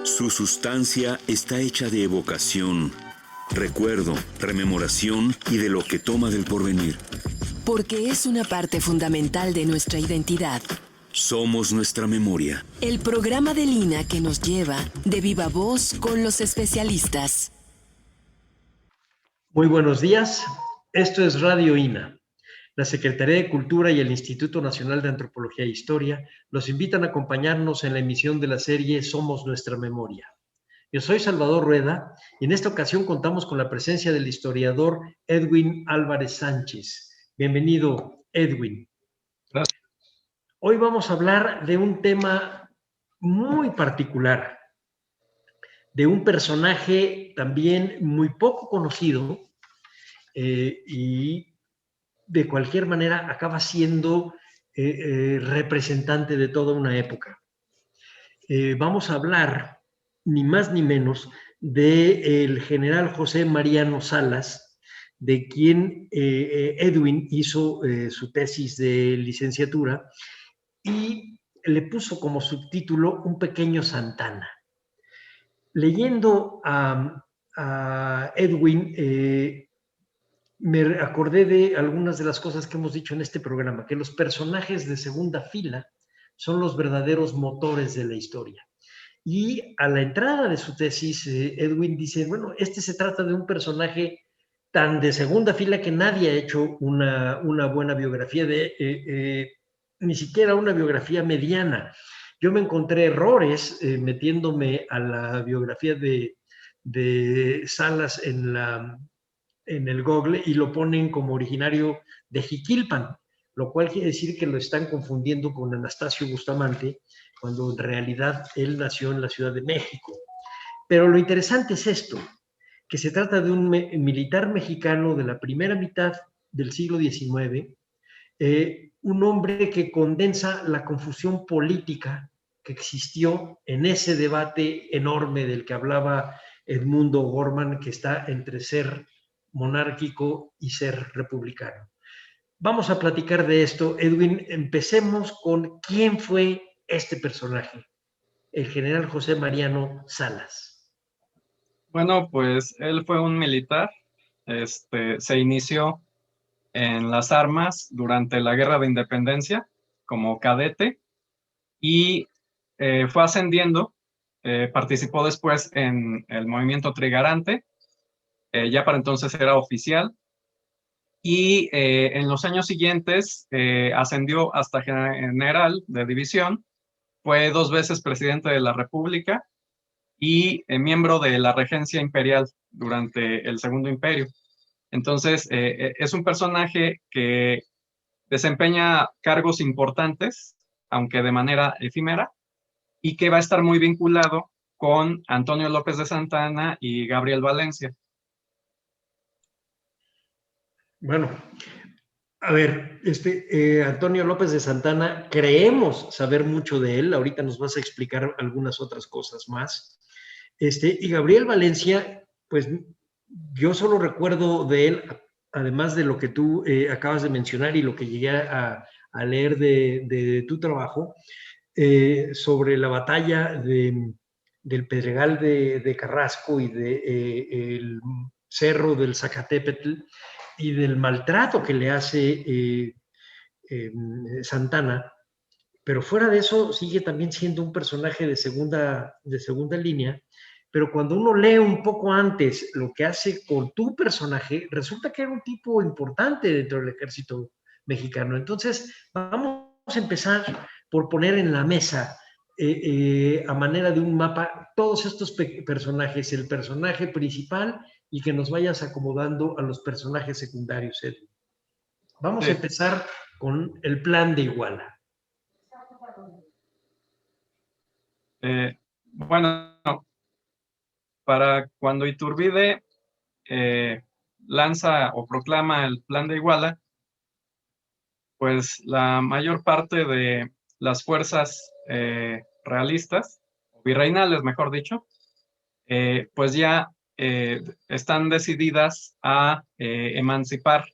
Su sustancia está hecha de evocación, recuerdo, rememoración y de lo que toma del porvenir. Porque es una parte fundamental de nuestra identidad. Somos nuestra memoria. El programa de Lina que nos lleva de viva voz con los especialistas. Muy buenos días. Esto es Radio INA. La Secretaría de Cultura y el Instituto Nacional de Antropología e Historia los invitan a acompañarnos en la emisión de la serie Somos Nuestra Memoria. Yo soy Salvador Rueda y en esta ocasión contamos con la presencia del historiador Edwin Álvarez Sánchez. Bienvenido, Edwin. Gracias. Hoy vamos a hablar de un tema muy particular, de un personaje también muy poco conocido y de cualquier manera acaba siendo representante de toda una época. Vamos a hablar ni más ni menos del general José Mariano Salas, de quien Edwin hizo su tesis de licenciatura y le puso como subtítulo Un pequeño Santana. Leyendo a Edwin, me acordé de algunas de las cosas que hemos dicho en este programa, que los personajes de segunda fila son los verdaderos motores de la historia. Y a la entrada de su tesis, Edwin dice, bueno, se trata de un personaje tan de segunda fila que nadie ha hecho una buena biografía, ni siquiera una biografía mediana. Yo me encontré errores metiéndome a la biografía de Salas en el Google y lo ponen como originario de Jiquilpan, lo cual quiere decir que lo están confundiendo con Anastasio Bustamante, cuando en realidad él nació en la Ciudad de México. Pero lo interesante es esto, que se trata de un militar mexicano de la primera mitad del siglo XIX, un hombre que condensa la confusión política que existió en ese debate enorme del que hablaba Edmundo Gorman, que está entre ser monárquico y ser republicano. Vamos a platicar de esto. Edwin, empecemos con quién fue este personaje, el general José Mariano Salas. Bueno, pues él fue un militar, se inició en las armas durante la Guerra de Independencia como cadete y fue ascendiendo, participó después en el movimiento Trigarante, ya para entonces era oficial, y en los años siguientes ascendió hasta general de división, fue 2 veces presidente de la República y miembro de la regencia imperial durante el Segundo Imperio. Entonces, es un personaje que desempeña cargos importantes, aunque de manera efímera, y que va a estar muy vinculado con Antonio López de Santa Anna y Gabriel Valencia. Bueno, a ver, Antonio López de Santana, creemos saber mucho de él, ahorita nos vas a explicar algunas otras cosas más. Y Gabriel Valencia, pues yo solo recuerdo de él, además de lo que tú acabas de mencionar y lo que llegué a leer de tu trabajo, sobre la batalla del Pedregal de Carrasco y del Cerro del Zacatépetl y del maltrato que le hace Santana, pero fuera de eso sigue también siendo un personaje de segunda línea, pero cuando uno lee un poco antes lo que hace con tu personaje, resulta que era un tipo importante dentro del ejército mexicano. Entonces, vamos a empezar por poner en la mesa, a manera de un mapa, todos estos personajes, el personaje principal y que nos vayas acomodando a los personajes secundarios, Edwin. Vamos a empezar con el plan de Iguala. Bueno, para cuando Iturbide lanza o proclama el plan de Iguala, pues la mayor parte de las fuerzas realistas, virreinales mejor dicho, pues ya están decididas a emancipar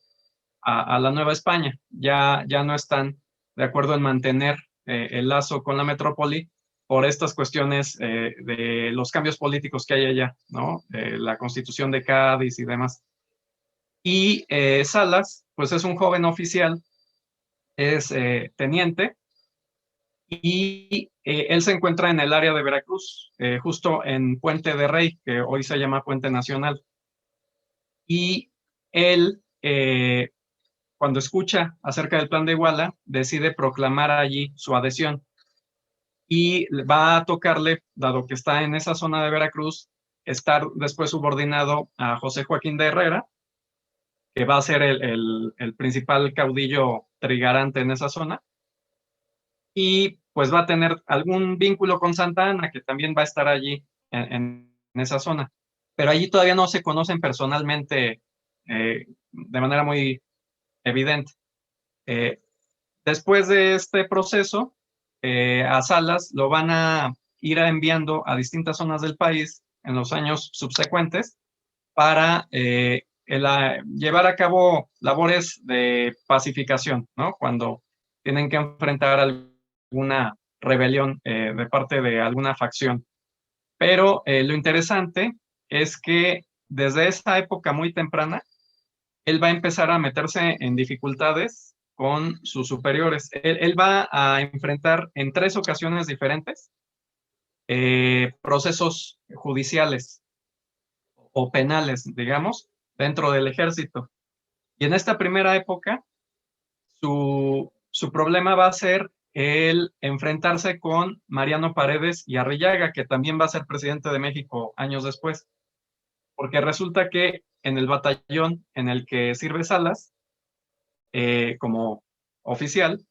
a la Nueva España. Ya no están de acuerdo en mantener el lazo con la metrópoli, por estas cuestiones de los cambios políticos que hay allá, ¿no? La Constitución de Cádiz y demás. Y Salas, pues es un joven oficial, es teniente, y él se encuentra en el área de Veracruz, justo en Puente de Rey, que hoy se llama Puente Nacional. Y él, cuando escucha acerca del plan de Iguala, decide proclamar allí su adhesión. Y va a tocarle, dado que está en esa zona de Veracruz, estar después subordinado a José Joaquín de Herrera, que va a ser el principal caudillo trigarante en esa zona. Y pues va a tener algún vínculo con Santa Anna, que también va a estar allí en esa zona. Pero allí todavía no se conocen personalmente de manera muy evidente. Después de este proceso, a Salas lo van a ir enviando a distintas zonas del país en los años subsecuentes para llevar a cabo labores de pacificación, ¿no? Cuando tienen que enfrentar alguna rebelión de parte de alguna facción. Pero lo interesante es que desde esa época muy temprana, él va a empezar a meterse en dificultades con sus superiores. Él va a enfrentar en 3 ocasiones diferentes procesos judiciales o penales, digamos, dentro del ejército. Y en esta primera época, su problema va a ser el enfrentarse con Mariano Paredes y Arrillaga, que también va a ser presidente de México años después. Porque resulta que en el batallón en el que sirve Salas, como oficial,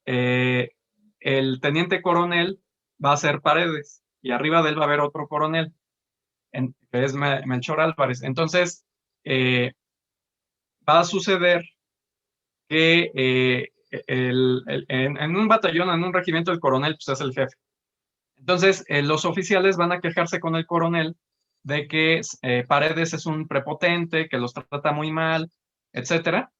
el teniente coronel va a ser Paredes y arriba de él va a haber otro coronel, que es Melchor Álvarez. Entonces, va a suceder que en un batallón, en un regimiento, el coronel pues, es el jefe. Entonces, los oficiales van a quejarse con el coronel de que Paredes es un prepotente, que los trata muy mal, etcétera.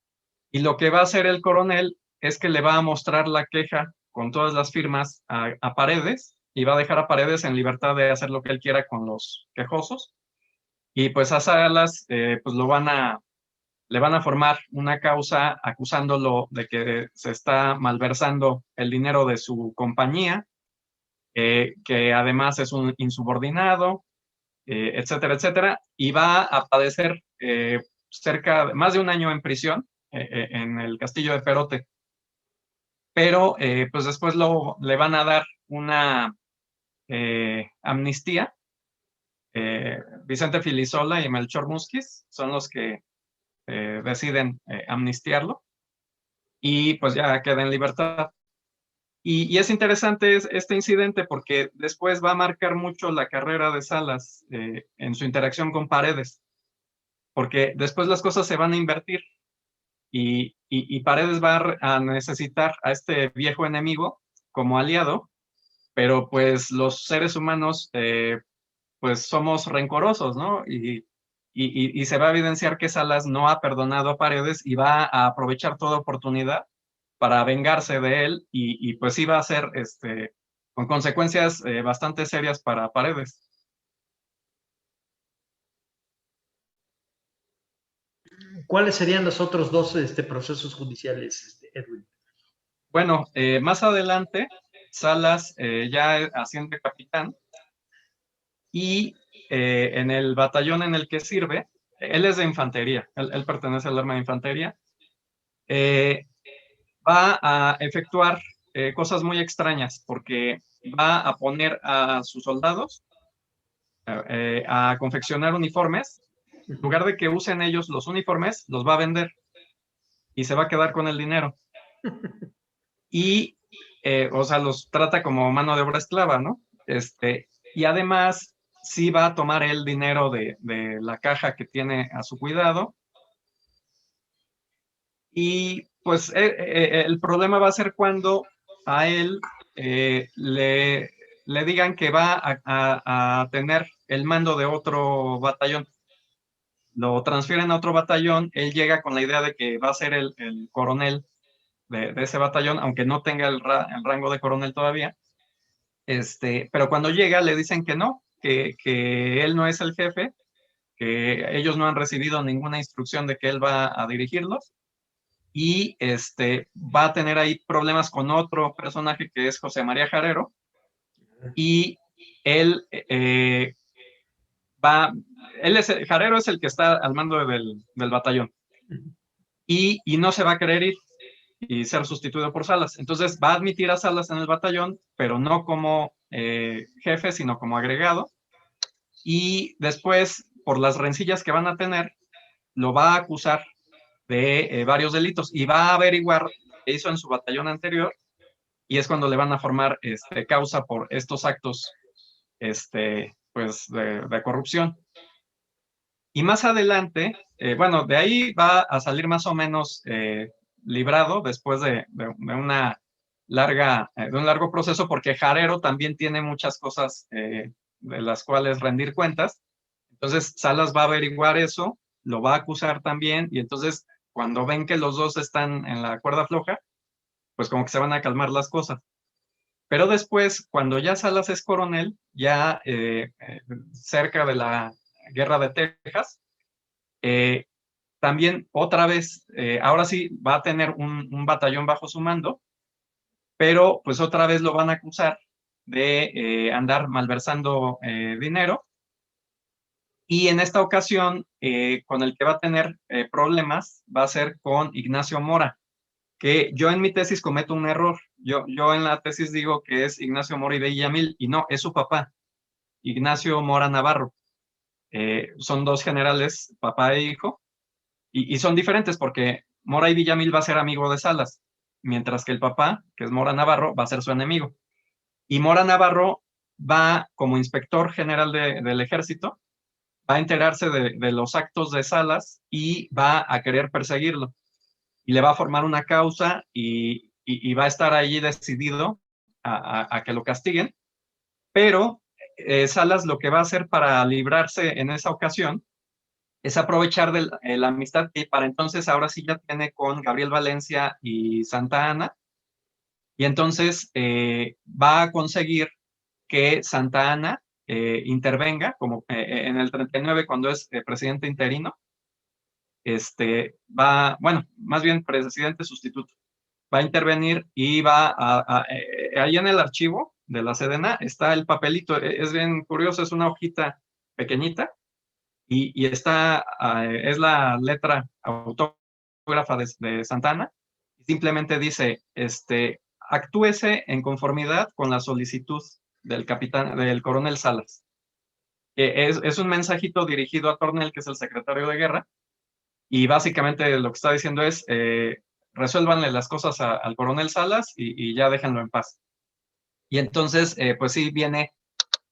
Y lo que va a hacer el coronel es que le va a mostrar la queja con todas las firmas a Paredes y va a dejar a Paredes en libertad de hacer lo que él quiera con los quejosos. Y pues a Salas pues le van a formar una causa acusándolo de que se está malversando el dinero de su compañía, que además es un insubordinado, etcétera, etcétera, y va a padecer cerca de más de un año en prisión en el castillo de Perote. Pero pues después le van a dar una amnistía. Vicente Filisola y Melchor Musquiz son los que deciden amnistiarlo y pues ya queda en libertad. Y es interesante este incidente porque después va a marcar mucho la carrera de Salas en su interacción con Paredes, porque después las cosas se van a invertir y Paredes va a necesitar a este viejo enemigo como aliado, pero pues los seres humanos pues somos rencorosos, ¿no? Y se va a evidenciar que Salas no ha perdonado a Paredes y va a aprovechar toda oportunidad para vengarse de él y pues sí va a ser con consecuencias bastante serias para Paredes. ¿Cuáles serían los otros 2 procesos judiciales, Edwin? Bueno, más adelante, Salas ya asciende capitán y en el batallón en el que sirve, él es de infantería, él pertenece al arma de infantería, va a efectuar cosas muy extrañas porque va a poner a sus soldados a confeccionar uniformes. En lugar de que usen ellos los uniformes, los va a vender y se va a quedar con el dinero. Y, o sea, los trata como mano de obra esclava, ¿no? Y además, sí va a tomar el dinero de la caja que tiene a su cuidado. Y pues el problema va a ser cuando a él le digan que va a tener el mando de otro batallón. Lo transfieren a otro batallón, él llega con la idea de que va a ser el coronel de ese batallón, aunque no tenga el rango de coronel todavía. pero cuando llega le dicen que no, que él no es el jefe, que ellos no han recibido ninguna instrucción de que él va a dirigirlos, y va a tener ahí problemas con otro personaje que es José María Jarero, y él Jarero es el que está al mando del batallón, y no se va a querer ir y ser sustituido por Salas. Entonces va a admitir a Salas en el batallón, pero no como jefe, sino como agregado, y después, por las rencillas que van a tener, lo va a acusar de varios delitos y va a averiguar qué hizo en su batallón anterior, y es cuando le van a formar causa por estos actos pues de corrupción. Y más adelante, bueno, de ahí va a salir más o menos librado después de un largo proceso, porque Jarero también tiene muchas cosas de las cuales rendir cuentas. Entonces Salas va a averiguar eso, lo va a acusar también, y entonces cuando ven que los dos están en la cuerda floja, pues como que se van a calmar las cosas. Pero después, cuando ya Salas es coronel, ya cerca de la guerra de Texas, también otra vez, ahora sí va a tener un batallón bajo su mando, pero pues otra vez lo van a acusar de andar malversando dinero, y en esta ocasión con el que va a tener problemas va a ser con Ignacio Mora, que yo en mi tesis cometo un error. Yo en la tesis digo que es Ignacio Mora y Villamil, y no, es su papá, Ignacio Mora Navarro. Son dos generales, papá e hijo, y son diferentes porque Mora y Villamil va a ser amigo de Salas, mientras que el papá, que es Mora Navarro, va a ser su enemigo. Y Mora Navarro va como inspector general del ejército, va a enterarse de los actos de Salas y va a querer perseguirlo. Y le va a formar una causa, y va a estar allí decidido a que lo castiguen. Pero Salas lo que va a hacer para librarse en esa ocasión es aprovechar de la amistad que para entonces ahora sí ya tiene con Gabriel Valencia y Santa Anna, y entonces va a conseguir que Santa Anna intervenga, como en el 39 cuando es presidente interino, bueno, más bien presidente sustituto, va a intervenir y ahí en el archivo de la Sedena está el papelito, es bien curioso, es una hojita pequeñita, y está, es la letra autógrafa de Santana, y simplemente dice, actúese en conformidad con la solicitud del coronel Salas. Es un mensajito dirigido a Tornel, que es el secretario de guerra, y básicamente lo que está diciendo es, resuélvanle las cosas al coronel Salas y ya déjenlo en paz. Y entonces, pues sí, viene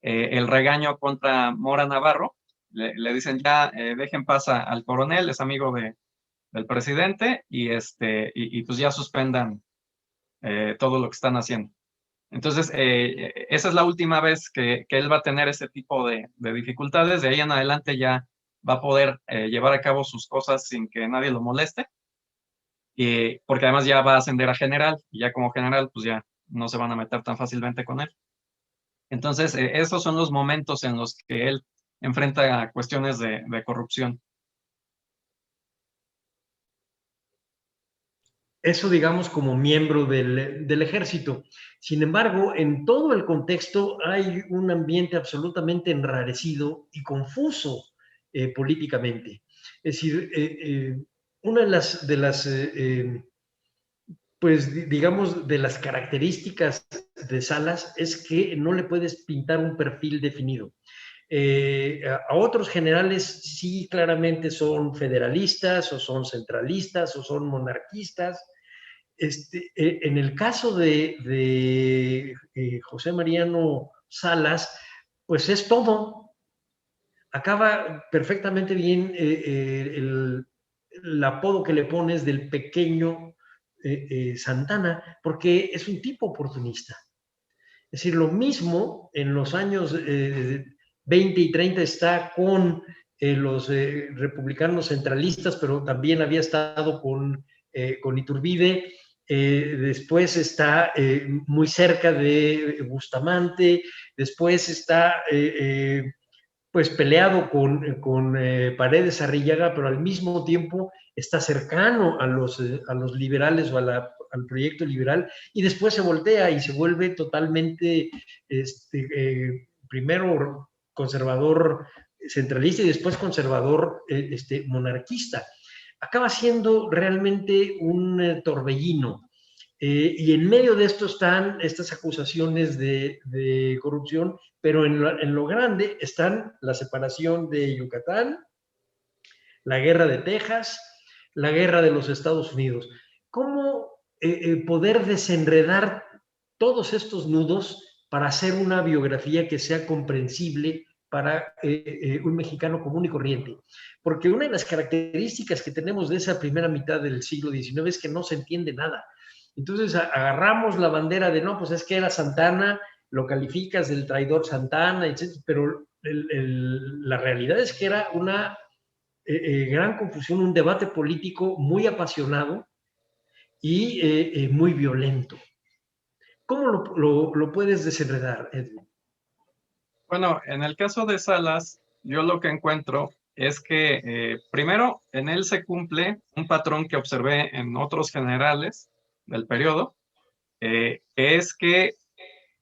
el regaño contra Mora Navarro. Le dicen ya, dejen paz al coronel, es amigo del presidente, y pues ya suspendan todo lo que están haciendo. Entonces, esa es la última vez que él va a tener ese tipo de dificultades. De ahí en adelante ya va a poder llevar a cabo sus cosas sin que nadie lo moleste, porque además ya va a ascender a general, y ya como general pues ya no se van a meter tan fácilmente con él. Entonces, esos son los momentos en los que él enfrenta cuestiones de corrupción. Eso, digamos, como miembro del ejército. Sin embargo, en todo el contexto hay un ambiente absolutamente enrarecido y confuso políticamente. Es decir, una de las pues digamos, de las características de Salas es que no le puedes pintar un perfil definido. A otros generales sí claramente son federalistas o son centralistas o son monarquistas. En el caso de José Mariano Salas, pues es todo. Acaba perfectamente bien el apodo que le pones del pequeño Santana, porque es un tipo oportunista. Es decir, lo mismo en los años 20 y 30 está con los republicanos centralistas, pero también había estado con Iturbide, después está muy cerca de Bustamante, después está pues peleado con Paredes Arrillaga, pero al mismo tiempo está cercano a los liberales o al proyecto liberal, y después se voltea y se vuelve totalmente, primero conservador centralista y después conservador monarquista. Acaba siendo realmente un torbellino. Y en medio de esto están estas acusaciones de corrupción, pero en lo grande están la separación de Yucatán, la guerra de Texas, la guerra de los Estados Unidos. ¿Cómo poder desenredar todos estos nudos para hacer una biografía que sea comprensible para un mexicano común y corriente? Porque una de las características que tenemos de esa primera mitad del siglo XIX es que no se entiende nada. Entonces agarramos la bandera de no, pues es que era Santana, lo calificas del traidor Santana, etc. Pero la realidad es que era una gran confusión, un debate político muy apasionado y muy violento. ¿Cómo lo puedes desenredar, Edwin? Bueno, en el caso de Salas, yo lo que encuentro es que primero en él se cumple un patrón que observé en otros generales del periodo, que es que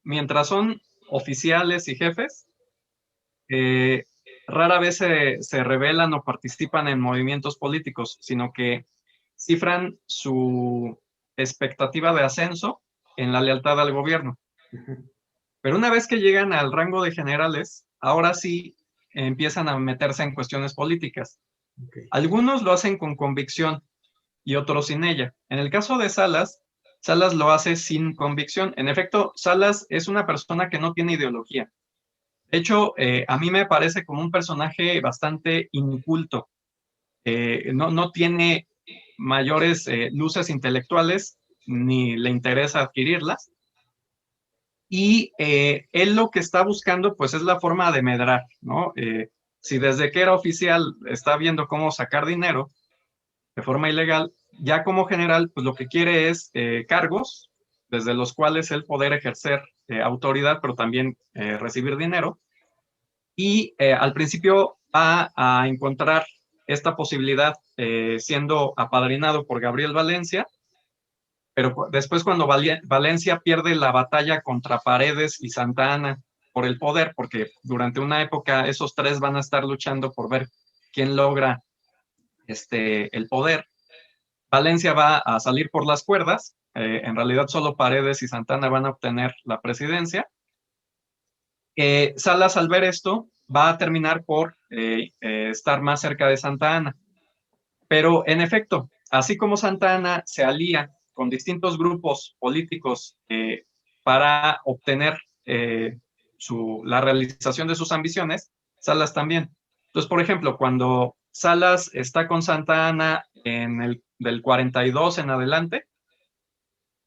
mientras son oficiales y jefes, rara vez se rebelan o participan en movimientos políticos, sino que cifran su expectativa de ascenso en la lealtad al gobierno. Pero una vez que llegan al rango de generales, ahora sí empiezan a meterse en cuestiones políticas. Okay. Algunos lo hacen con convicción y otros sin ella. En el caso de Salas, Salas lo hace sin convicción. En efecto, Salas es una persona que no tiene ideología. De hecho, a mí me parece como un personaje bastante inculto. No tiene mayores luces intelectuales, ni le interesa adquirirlas. Y él lo que está buscando, pues, es la forma de medrar, ¿no? Si desde que era oficial está viendo cómo sacar dinero de forma ilegal, ya como general, pues lo que quiere es cargos desde los cuales él poder ejercer autoridad, pero también recibir dinero. Y al principio va a encontrar esta posibilidad siendo apadrinado por Gabriel Valencia, pero después cuando Valencia pierde la batalla contra Paredes y Santa Anna por el poder, porque durante una época esos tres van a estar luchando por ver quién logra el poder, Valencia va a salir por las cuerdas, en realidad solo Paredes y Santa Anna van a obtener la presidencia. Salas, al ver esto, va a terminar por estar más cerca de Santa Anna. Pero, en efecto, así como Santa Anna se alía con distintos grupos políticos para obtener la realización de sus ambiciones, Salas también. Entonces, por ejemplo, cuando Salas está con Santa Anna del 42 en adelante,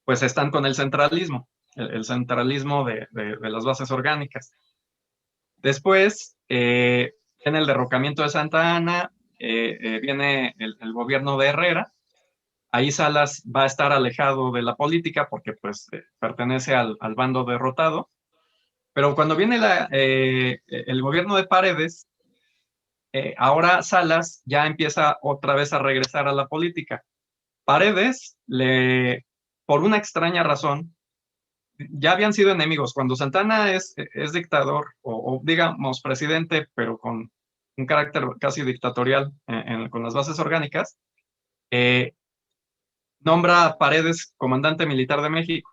pues están con el centralismo, el centralismo de las bases orgánicas. Después, en el derrocamiento de Santa Anna, viene el gobierno de Herrera. Ahí Salas va a estar alejado de la política porque pues pertenece al bando derrotado. Pero cuando viene el gobierno de Paredes, ahora Salas ya empieza otra vez a regresar a la política. Paredes, por una extraña razón, ya habían sido enemigos. Cuando Santa Anna es dictador o digamos presidente, pero con un carácter casi dictatorial con las bases orgánicas, nombra a Paredes comandante militar de México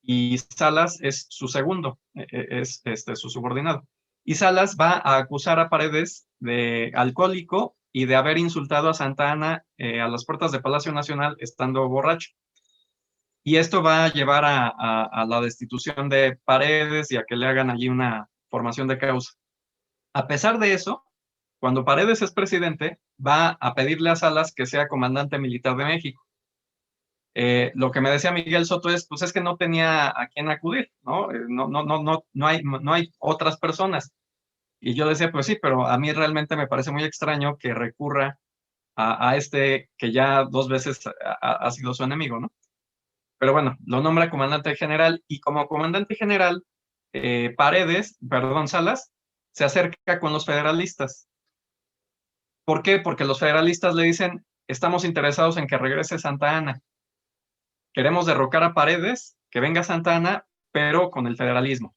y Salas es su segundo, es su subordinado. Y Salas va a acusar a Paredes de alcohólico y de haber insultado a Santa Anna a las puertas de Palacio Nacional estando borracho. Y esto va a llevar a la destitución de Paredes y a que le hagan allí una formación de causa. A pesar de eso, cuando Paredes es presidente, va a pedirle a Salas que sea comandante militar de México. Lo que me decía Miguel Soto es, pues es que no tenía a quién acudir, ¿no? No hay otras personas. Y yo decía, pues sí, pero a mí realmente me parece muy extraño que recurra a este que ya 2 veces ha sido su enemigo, ¿no? pero bueno, lo nombra comandante general, y como comandante general, Salas, se acerca con los federalistas. ¿Por qué? Porque los federalistas le dicen, estamos interesados en que regrese Santa Anna. Queremos derrocar a Paredes, que venga Santa Anna, pero con el federalismo.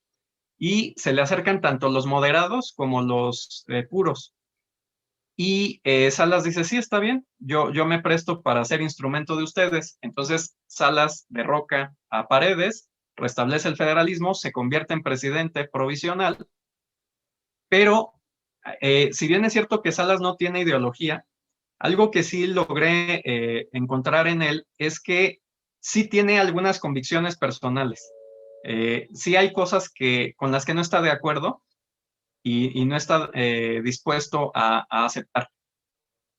Y se le acercan tanto los moderados como los puros. Y Salas dice, sí, está bien, yo me presto para ser instrumento de ustedes. Entonces Salas derroca a Paredes, restablece el federalismo, se convierte en presidente provisional, pero si bien es cierto que Salas no tiene ideología, algo que sí logré encontrar en él es que sí tiene algunas convicciones personales. Sí hay cosas con las que no está de acuerdo y no está dispuesto a aceptar.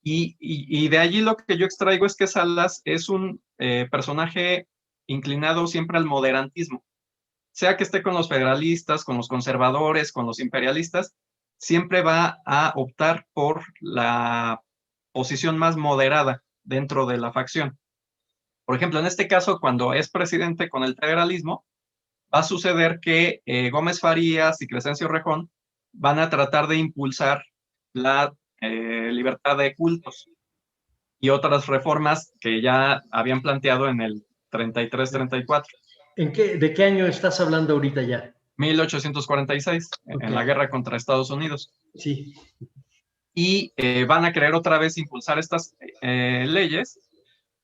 Y de allí lo que yo extraigo es que Salas es un personaje inclinado siempre al moderantismo. Sea que esté con los federalistas, con los conservadores, con los imperialistas, siempre va a optar por la posición más moderada dentro de la facción. Por ejemplo, en este caso, cuando es presidente con el federalismo, va a suceder que Gómez Farías y Crescencio Rejón van a tratar de impulsar la libertad de cultos y otras reformas que ya habían planteado en el 33-34. ¿De qué año estás hablando ahorita ya? 1846, okay, en la guerra contra Estados Unidos. Sí. Y van a querer otra vez impulsar estas leyes,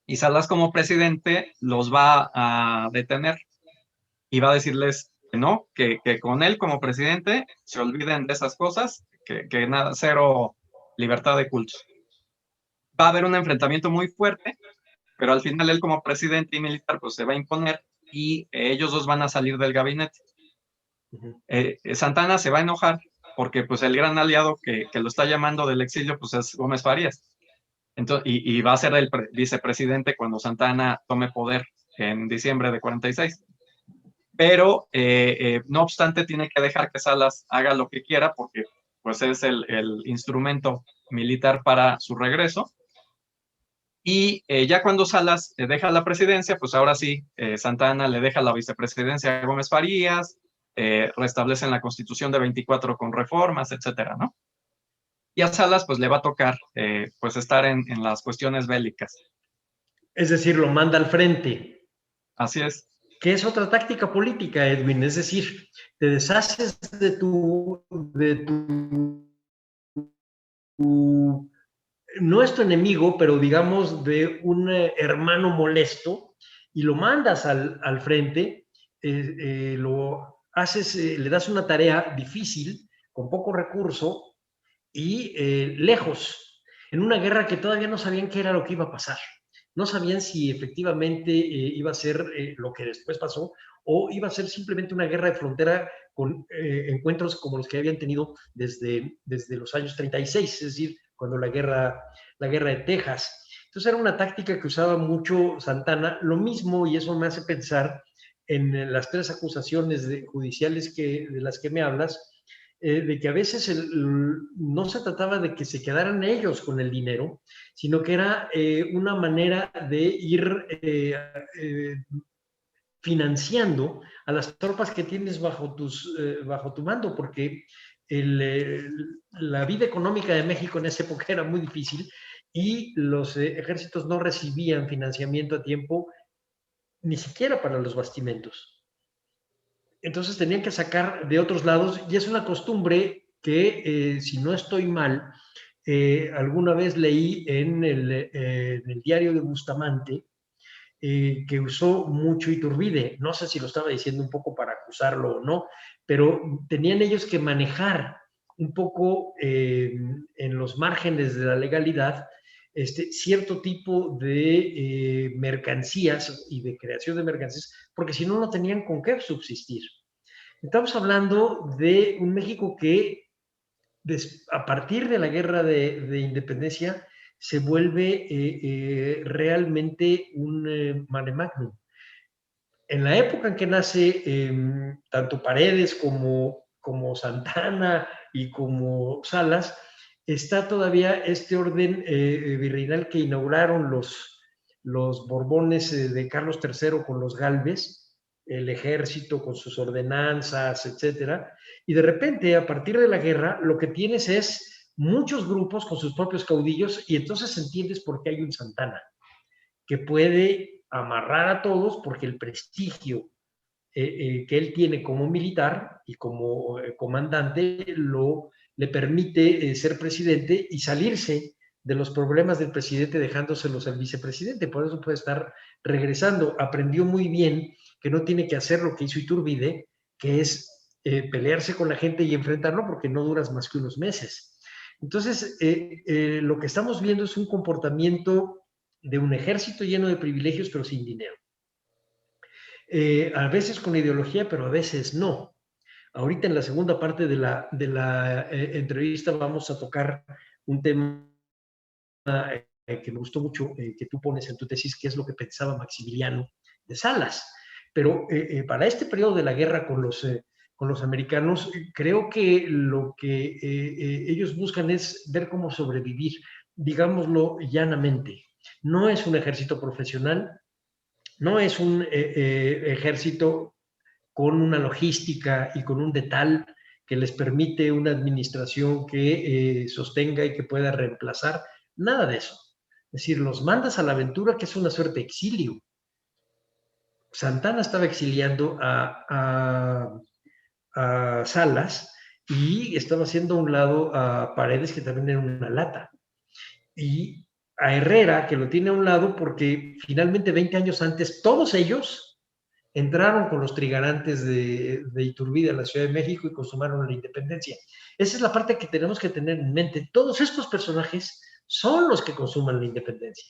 y Salas como presidente los va a detener y va a decirles que no, que con él como presidente se olviden de esas cosas, que nada, cero libertad de cultos. Va a haber un enfrentamiento muy fuerte, pero al final él como presidente y militar pues se va a imponer, y ellos dos van a salir del gabinete. Santa Anna se va a enojar porque pues el gran aliado que lo está llamando del exilio pues es Gómez Farías. Entonces, y va a ser el vicepresidente cuando Santa Anna tome poder en diciembre de 46. Pero no obstante tiene que dejar que Salas haga lo que quiera porque pues es el instrumento militar para su regreso. Y ya cuando Salas deja la presidencia, pues ahora sí, Santa Anna le deja la vicepresidencia a Gómez Farías, restablecen la Constitución de 24 con reformas, etcétera, ¿no? Y a Salas pues le va a tocar pues estar en las cuestiones bélicas. Es decir, lo manda al frente. Así es. Que es otra táctica política, Edwin, es decir, te deshaces de tu no es tu enemigo, pero digamos de un hermano molesto, y lo mandas al frente, lo haces, le das una tarea difícil, con poco recurso y lejos, en una guerra que todavía no sabían qué era lo que iba a pasar. No sabían si efectivamente iba a ser lo que después pasó, o iba a ser simplemente una guerra de frontera con encuentros como los que habían tenido desde los años 36, es decir, cuando la guerra de Texas. Entonces era una táctica que usaba mucho Santa Anna. Lo mismo, y eso me hace pensar en las tres acusaciones judiciales de las que me hablas, de que a veces no se trataba de que se quedaran ellos con el dinero, sino que era una manera de ir financiando a las tropas que tienes bajo tu mando, porque la vida económica de México en esa época era muy difícil y los ejércitos no recibían financiamiento a tiempo, ni siquiera para los bastimentos. Entonces tenían que sacar de otros lados, y es una costumbre que, si no estoy mal, alguna vez leí en el diario de Bustamante, que usó mucho Iturbide. No sé si lo estaba diciendo un poco para acusarlo o no, pero tenían ellos que manejar un poco en los márgenes de la legalidad cierto tipo de mercancías y de creación de mercancías, porque si no, no tenían con qué subsistir. Estamos hablando de un México que a partir de la guerra de independencia se vuelve realmente un mare magnum. En la época en que nace tanto Paredes como Santa Anna y como Salas, está todavía este orden virreinal que inauguraron los Borbones de Carlos III con los Gálvez, el ejército con sus ordenanzas, etcétera, y de repente, a partir de la guerra, lo que tienes es muchos grupos con sus propios caudillos, y entonces entiendes por qué hay un Santana, que puede amarrar a todos porque el prestigio que él tiene como militar y como comandante le permite ser presidente y salirse de los problemas del presidente dejándoselos al vicepresidente. Por eso puede estar regresando. Aprendió muy bien que no tiene que hacer lo que hizo Iturbide, que es pelearse con la gente y enfrentarlo, porque no duras más que unos meses. Entonces, lo que estamos viendo es un comportamiento de un ejército lleno de privilegios, pero sin dinero. A veces con ideología, pero a veces no. Ahorita en la segunda parte de la entrevista vamos a tocar un tema que me gustó mucho, que tú pones en tu tesis, que es lo que pensaba Maximiliano de Salas. Pero para este periodo de la guerra con los americanos, creo que lo que ellos buscan es ver cómo sobrevivir, digámoslo llanamente. No es un ejército profesional, no es un ejército con una logística y con un detal que les permite una administración que sostenga y que pueda reemplazar, nada de eso. Es decir, los mandas a la aventura, que es una suerte de exilio. Santana estaba exiliando a Salas y estaba haciendo a un lado a Paredes, que también era una lata. Y a Herrera, que lo tiene a un lado porque finalmente 20 años antes todos ellos entraron con los trigarantes de Iturbide a la Ciudad de México y consumaron la independencia. Esa es la parte que tenemos que tener en mente. Todos estos personajes son los que consuman la independencia.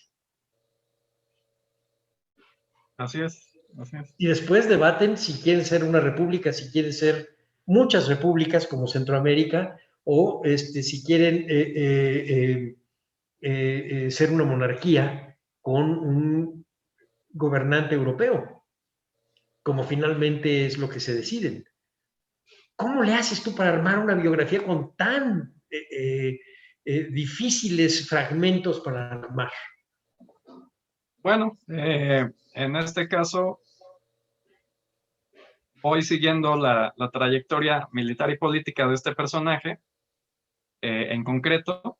Así es, así es. Y después debaten si quieren ser una república, si quieren ser muchas repúblicas como Centroamérica, o si quieren ser una monarquía con un gobernante europeo, como finalmente es lo que se deciden. ¿Cómo le haces tú para armar una biografía con tan difíciles fragmentos para armar? Bueno, en este caso voy siguiendo la trayectoria militar y política de este personaje en concreto,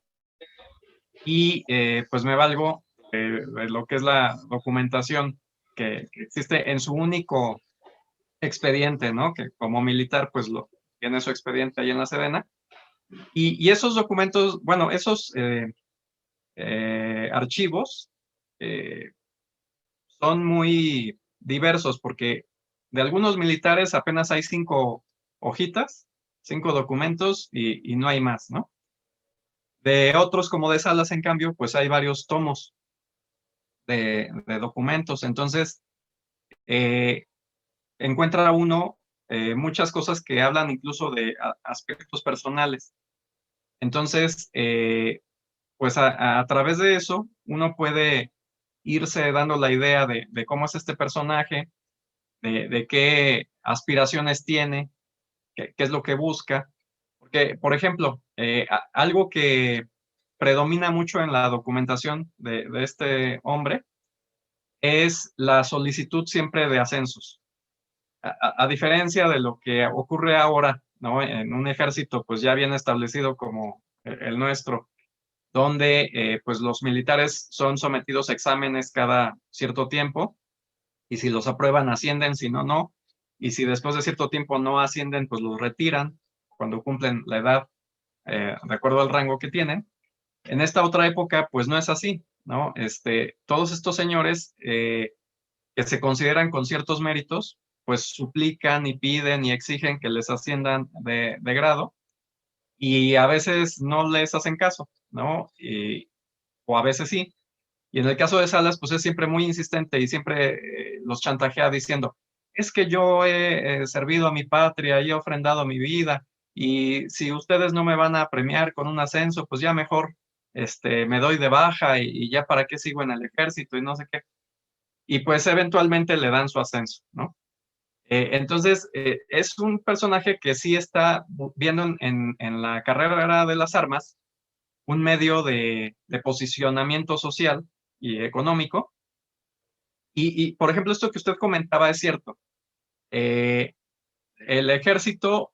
y pues me valgo de lo que es la documentación que existe en su único expediente, ¿no? Que como militar pues tiene su expediente ahí en la Sedena, y esos documentos, bueno, esos archivos son muy diversos, porque de algunos militares apenas hay 5 hojitas, 5 documentos y no hay más, ¿no? De otros, como de Salas, en cambio, pues hay varios tomos de documentos. Entonces, encuentra uno muchas cosas que hablan incluso de aspectos personales. Entonces, pues a través de eso, uno puede irse dando la idea de cómo es este personaje, de qué aspiraciones tiene, qué es lo que busca. Porque, por ejemplo, algo que predomina mucho en la documentación de este hombre es la solicitud siempre de ascensos. A diferencia de lo que ocurre ahora, ¿no? En un ejército pues ya bien establecido como el nuestro, donde pues los militares son sometidos a exámenes cada cierto tiempo, y si los aprueban ascienden, si no, no, y si después de cierto tiempo no ascienden, pues los retiran cuando cumplen la edad de acuerdo al rango que tienen. En esta otra época pues no es así, ¿no? Todos estos señores que se consideran con ciertos méritos, pues suplican y piden y exigen que les asciendan de grado, y a veces no les hacen caso, ¿no? O a veces sí. Y en el caso de Salas, pues es siempre muy insistente y siempre los chantajea diciendo, es que yo he servido a mi patria y he ofrendado mi vida, y si ustedes no me van a premiar con un ascenso, pues ya mejor me doy de baja y ya para qué sigo en el ejército y no sé qué. Y pues eventualmente le dan su ascenso, ¿no? Entonces, es un personaje que sí está viendo en la carrera de las armas un medio de posicionamiento social y económico, Por ejemplo, esto que usted comentaba es cierto. El ejército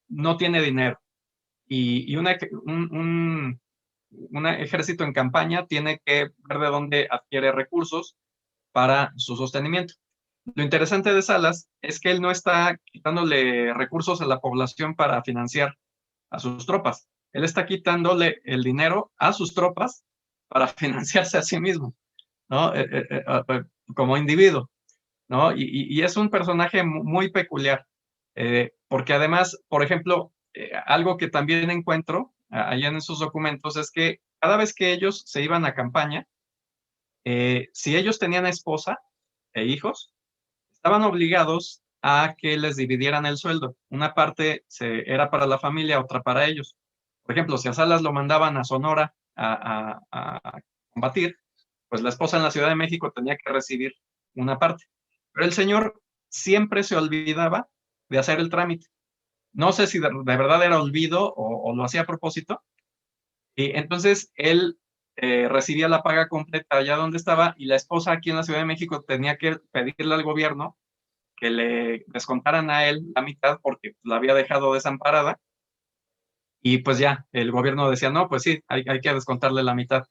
no tiene dinero y un ejército en campaña tiene que ver de dónde adquiere recursos para su sostenimiento. Lo interesante de Salas es que él no está quitándole recursos a la población para financiar a sus tropas. Él está quitándole el dinero a sus tropas para financiarse a sí mismo, ¿no? Como individuo, ¿no? Y es un personaje muy peculiar, porque además, por ejemplo, algo que también encuentro allá en esos documentos es que cada vez que ellos se iban a campaña, si ellos tenían esposa e hijos, estaban obligados a que les dividieran el sueldo. Una parte era para la familia, otra para ellos. Por ejemplo, si a Salas lo mandaban a Sonora a combatir, pues la esposa en la Ciudad de México tenía que recibir una parte. Pero el señor siempre se olvidaba de hacer el trámite. No sé si de verdad era olvido o lo hacía a propósito. Y entonces él recibía la paga completa allá donde estaba y la esposa aquí en la Ciudad de México tenía que pedirle al gobierno que le descontaran a él la mitad porque la había dejado desamparada. Y pues ya, el gobierno decía, no, pues sí, hay que descontarle la mitad.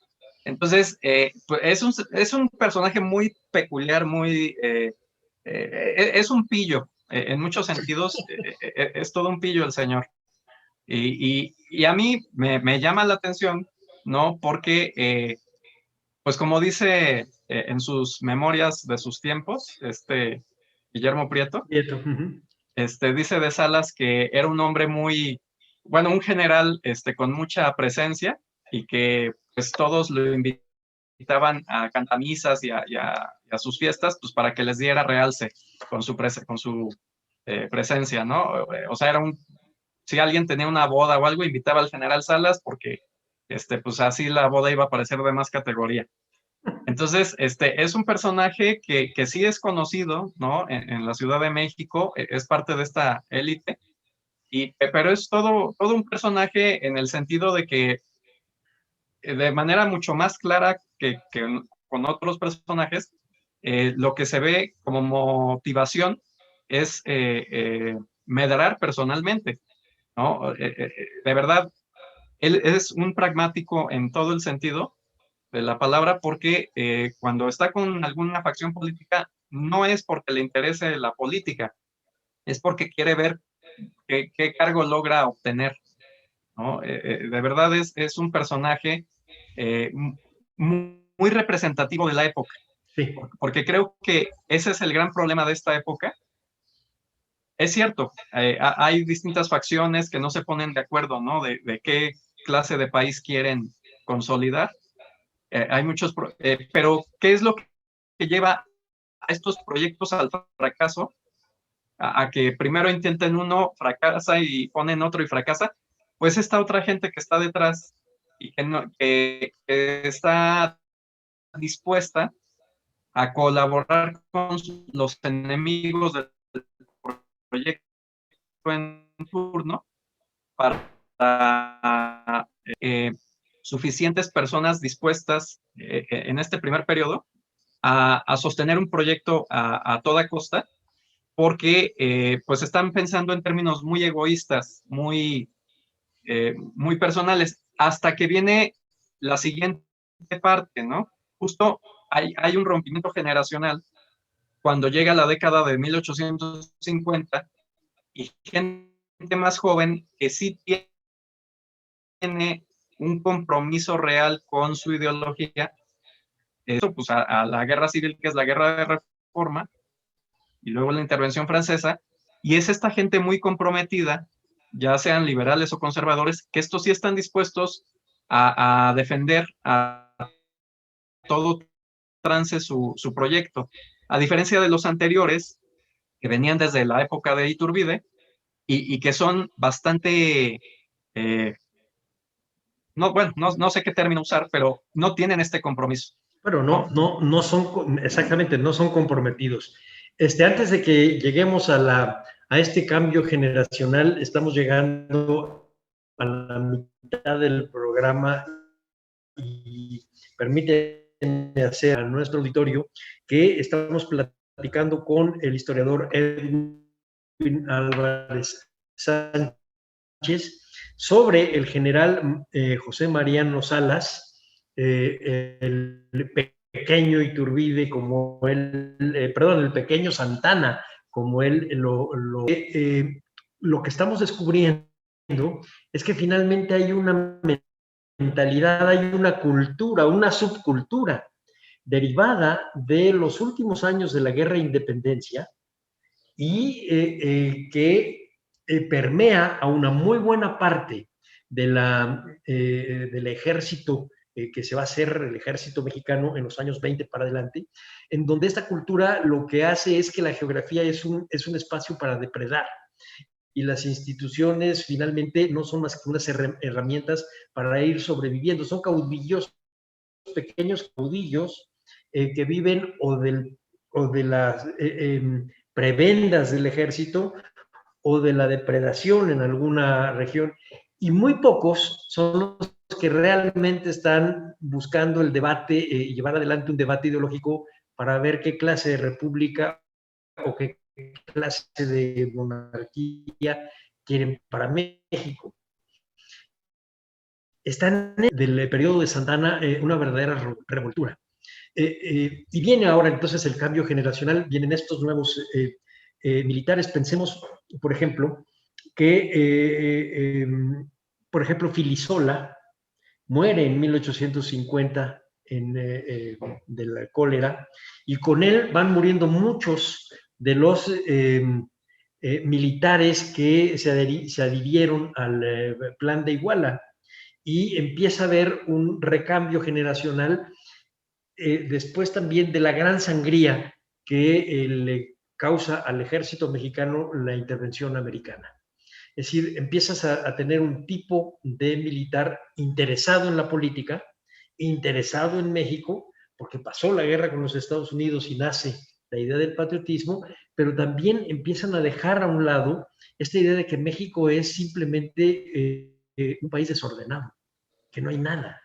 Entonces, pues es un personaje muy peculiar, es un pillo, en muchos sentidos, es todo un pillo el señor. Y a mí me llama la atención, ¿no? Porque, pues como dice en sus memorias de sus tiempos, Guillermo Prieto, dice de Salas que era un hombre muy, bueno, un general con mucha presencia y que pues todos lo invitaban a cantamisas y a sus fiestas, pues para que les diera realce con su presencia, ¿no? O sea, si alguien tenía una boda o algo, invitaba al general Salas porque pues así la boda iba a parecer de más categoría. Entonces, es un personaje que sí es conocido, ¿no? En la Ciudad de México, es parte de esta élite, pero es todo un personaje en el sentido de que de manera mucho más clara que con otros personajes, lo que se ve como motivación es medrar personalmente, ¿no? De verdad, él es un pragmático en todo el sentido de la palabra porque cuando está con alguna facción política no es porque le interese la política, es porque quiere ver qué cargo logra obtener, ¿no? De verdad es un personaje muy representativo de la época, Sí. porque creo que ese es el gran problema de esta época. Es cierto, hay distintas facciones que no se ponen de acuerdo, ¿no? De qué clase de país quieren consolidar. Hay muchos, pero ¿qué es lo que lleva a estos proyectos al fracaso? A que primero intenten uno, fracasa y ponen otro y fracasa. Pues esta otra gente que está detrás y que está dispuesta a colaborar con los enemigos del proyecto en turno para suficientes personas dispuestas en este primer periodo a sostener un proyecto a toda costa, porque pues están pensando en términos muy egoístas, muy personales, hasta que viene la siguiente parte, ¿no? Justo hay un rompimiento generacional cuando llega la década de 1850 y gente más joven que sí tiene un compromiso real con su ideología, esto pues a la guerra civil, que es la guerra de reforma, y luego la intervención francesa, y es esta gente muy comprometida, ya sean liberales o conservadores, que estos sí están dispuestos a defender a todo trance su proyecto, a diferencia de los anteriores, que venían desde la época de Iturbide, y que son bastante, no sé qué término usar, pero no tienen este compromiso. Bueno, no son, exactamente, no son comprometidos. Antes de que lleguemos a este cambio generacional, estamos llegando a la mitad del programa y permíteme hacer a nuestro auditorio que estamos platicando con el historiador Edwin Álvarez Sánchez sobre el general José Mariano Salas, el pequeño Iturbide, como él, perdón, el pequeño Santana, como él lo que estamos descubriendo es que finalmente hay una mentalidad, hay una cultura, una subcultura derivada de los últimos años de la guerra de independencia y que permea a una muy buena parte del ejército que se va a hacer, el ejército mexicano en los años 20 para adelante, en donde esta cultura lo que hace es que la geografía es un espacio para depredar y las instituciones finalmente no son más que unas herramientas para ir sobreviviendo, son caudillos, pequeños caudillos que viven o de las prebendas del ejército o de la depredación en alguna región, y muy pocos son los que realmente están buscando el debate y llevar adelante un debate ideológico para ver qué clase de república o qué clase de monarquía quieren para México. Está del periodo de Santana una verdadera revoltura. Y viene ahora entonces el cambio generacional, vienen estos nuevos militares. Pensemos, por ejemplo, que, por ejemplo, Filisola muere en 1850 de la cólera, y con él van muriendo muchos de los militares que se adhirieron al plan de Iguala, y empieza a haber un recambio generacional después también de la gran sangría que le causa al ejército mexicano la intervención americana. Es decir, empiezas a tener un tipo de militar interesado en la política, interesado en México, porque pasó la guerra con los Estados Unidos y nace la idea del patriotismo, pero también empiezan a dejar a un lado esta idea de que México es simplemente un país desordenado, que no hay nada.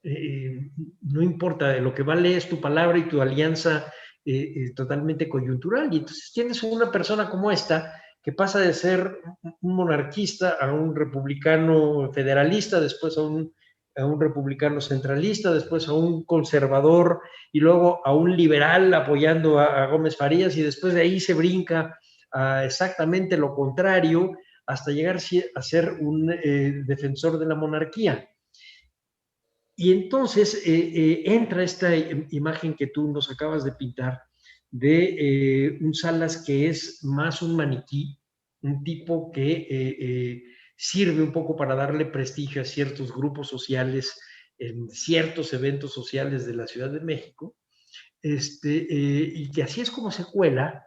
No importa, lo que vale es tu palabra y tu alianza totalmente coyuntural. Y entonces tienes una persona como esta que pasa de ser un monarquista a un republicano federalista, después a un republicano centralista, después a un conservador y luego a un liberal apoyando a Gómez Farías, y después de ahí se brinca a exactamente lo contrario hasta llegar a ser un defensor de la monarquía. Y entonces entra esta imagen que tú nos acabas de pintar de un Salas que es más un maniquí, un tipo que sirve un poco para darle prestigio a ciertos grupos sociales en ciertos eventos sociales de la Ciudad de México, y que así es como se cuela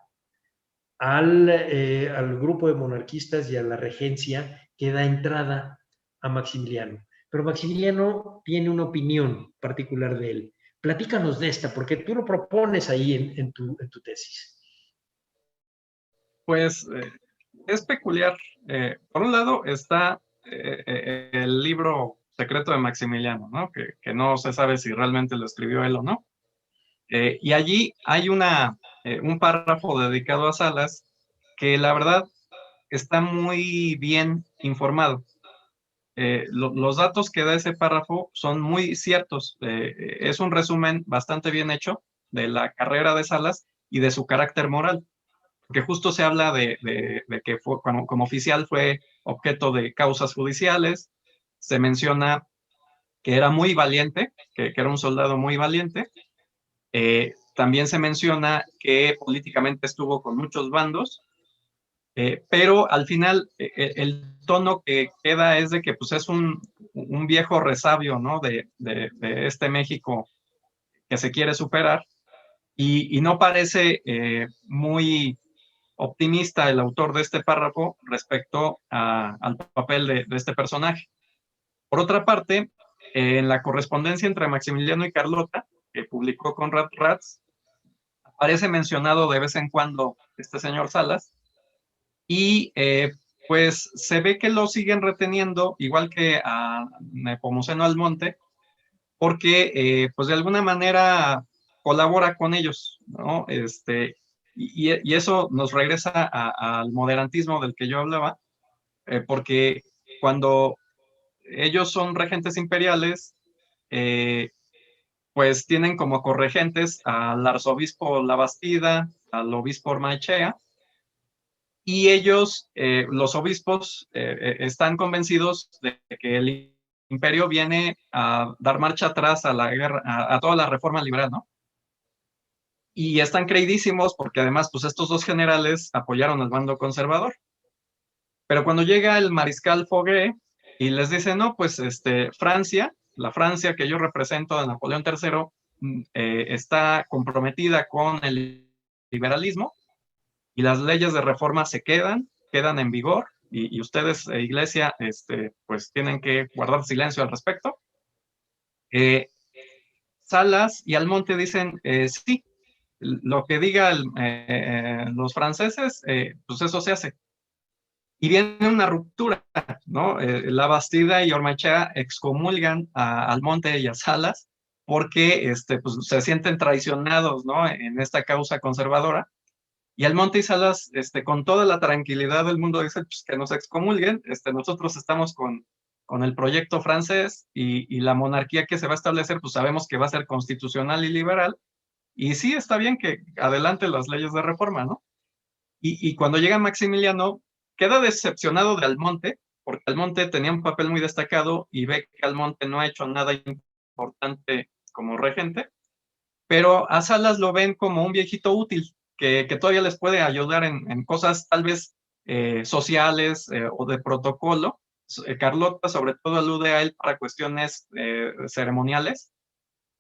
al grupo de monarquistas y a la regencia que da entrada a Maximiliano. Pero Maximiliano tiene una opinión particular de él. Platícanos de esta, porque tú lo propones ahí en tu tesis. Pues es peculiar. Por un lado está el libro secreto de Maximiliano, ¿no? Que no se sabe si realmente lo escribió él o no. Y allí hay un párrafo dedicado a Salas que la verdad está muy bien informado. Los datos que da ese párrafo son muy ciertos. Es un resumen bastante bien hecho de la carrera de Salas y de su carácter moral, porque justo se habla de que como oficial fue objeto de causas judiciales. Se menciona que era muy valiente, que era un soldado muy valiente. También se menciona que políticamente estuvo con muchos bandos, pero al final el tono que queda es de que pues, es un viejo resabio, ¿no? de este México que se quiere superar, y no parece muy optimista el autor de este párrafo respecto al papel de este personaje. Por otra parte, en la correspondencia entre Maximiliano y Carlota, que publicó Conrad Ratz, aparece mencionado de vez en cuando este señor Salas, y pues se ve que lo siguen reteniendo, igual que a Nepomuceno Almonte, porque pues de alguna manera colabora con ellos, ¿no? Y eso nos regresa al moderantismo del que yo hablaba, porque cuando ellos son regentes imperiales, pues tienen como corregentes al arzobispo Labastida, al obispo Ormaechea, y ellos, los obispos, están convencidos de que el imperio viene a dar marcha atrás a la guerra, a toda la reforma liberal, ¿no? Y están creidísimos porque además, pues estos dos generales apoyaron al bando conservador. Pero cuando llega el mariscal Foguet y les dice, no, pues Francia, la Francia que yo represento de Napoleón III, está comprometida con el liberalismo y las leyes de reforma se quedan en vigor y ustedes, iglesia, pues tienen que guardar silencio al respecto. Salas y Almonte dicen, sí, lo que digan los franceses, pues eso se hace. Y viene una ruptura, ¿no? Labastida y Ormaechea excomulgan a Almonte y a Salas porque pues, se sienten traicionados, ¿no? En esta causa conservadora. Y Almonte y Salas, con toda la tranquilidad del mundo, dicen pues, que nos excomulguen. Nosotros estamos con el proyecto francés y la monarquía que se va a establecer, pues sabemos que va a ser constitucional y liberal. Y sí, está bien que adelante las leyes de reforma, ¿no? Y cuando llega Maximiliano, queda decepcionado de Almonte, porque Almonte tenía un papel muy destacado y ve que Almonte no ha hecho nada importante como regente, pero a Salas lo ven como un viejito útil, que todavía les puede ayudar en cosas tal vez sociales o de protocolo. Carlota sobre todo alude a él para cuestiones ceremoniales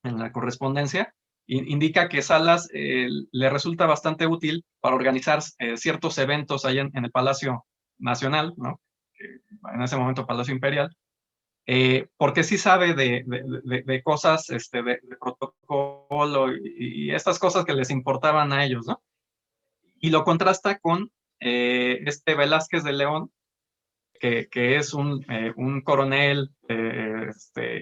en la correspondencia. Indica que Salas le resulta bastante útil para organizar ciertos eventos ahí en el Palacio Nacional, ¿no? En ese momento Palacio Imperial, porque sí sabe de cosas, de protocolo y estas cosas que les importaban a ellos, ¿no? Y lo contrasta con Velázquez de León, que es un coronel,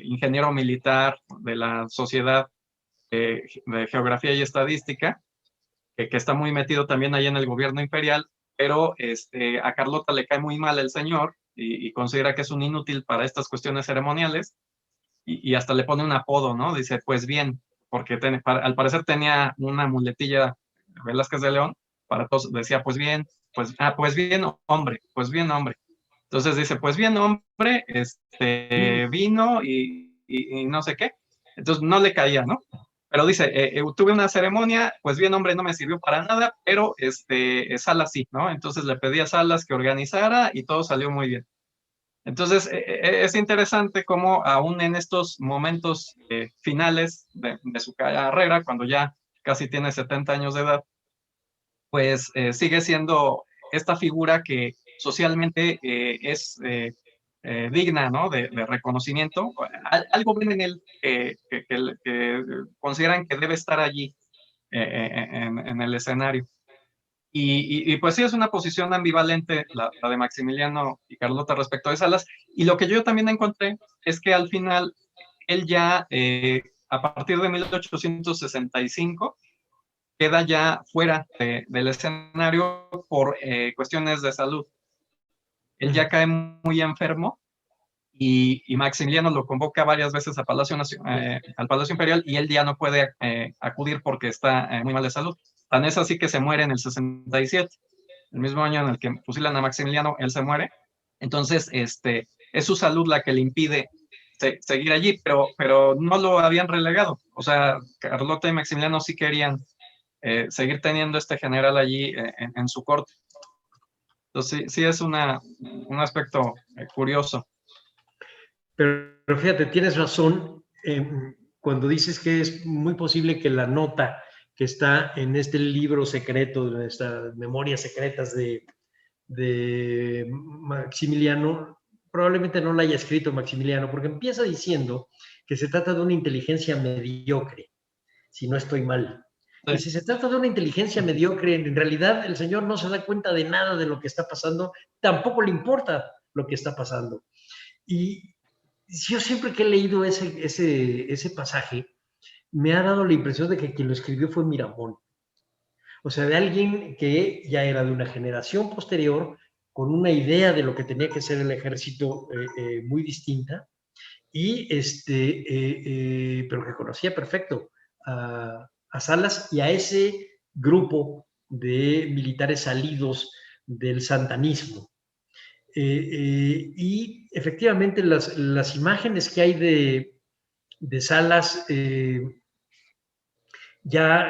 ingeniero militar de la Sociedad de Geografía y Estadística, que está muy metido también ahí en el gobierno imperial, pero a Carlota le cae muy mal el señor y considera que es un inútil para estas cuestiones ceremoniales y hasta le pone un apodo, ¿no? Dice, pues bien, porque al parecer tenía una muletilla Velázquez de León, para todos decía, pues bien, pues bien, hombre, pues bien, hombre. Entonces dice, pues bien, hombre, vino y no sé qué. Entonces no le caía, ¿no? Pero dice, tuve una ceremonia, pues bien, hombre, no me sirvió para nada, pero Salas sí, ¿no? Entonces le pedí a Salas que organizara y todo salió muy bien. Entonces, es interesante cómo aún en estos momentos finales de su carrera, cuando ya casi tiene 70 años de edad, pues sigue siendo esta figura que socialmente es digna, ¿no? de reconocimiento. Algo ven en él que consideran que debe estar allí en el escenario. Y pues sí, es una posición ambivalente la de Maximiliano y Carlota respecto de Salas. Y lo que yo también encontré es que al final él ya, a partir de 1865, queda ya fuera del escenario por cuestiones de salud. Él ya cae muy enfermo y Maximiliano lo convoca varias veces al Palacio Imperial y él ya no puede acudir porque está muy mal de salud. Tan es así que se muere en el 67, el mismo año en el que fusilan a Maximiliano, él se muere. Entonces, es su salud la que le impide seguir allí, pero no lo habían relegado. O sea, Carlota y Maximiliano sí querían seguir teniendo este general allí en su corte. Entonces, sí es un aspecto curioso. Pero fíjate, tienes razón cuando dices que es muy posible que la nota que está en este libro secreto, de estas memorias secretas de Maximiliano, probablemente no la haya escrito Maximiliano, porque empieza diciendo que se trata de una inteligencia mediocre, si no estoy mal. Sí. Y si se trata de una inteligencia mediocre, en realidad el señor no se da cuenta de nada de lo que está pasando, tampoco le importa lo que está pasando. Y yo siempre que he leído ese pasaje, me ha dado la impresión de que quien lo escribió fue Miramón. O sea, de alguien que ya era de una generación posterior, con una idea de lo que tenía que ser el ejército muy distinta, pero que conocía perfecto a Salas y a ese grupo de militares salidos del santanismo. Y efectivamente las imágenes que hay de Salas ya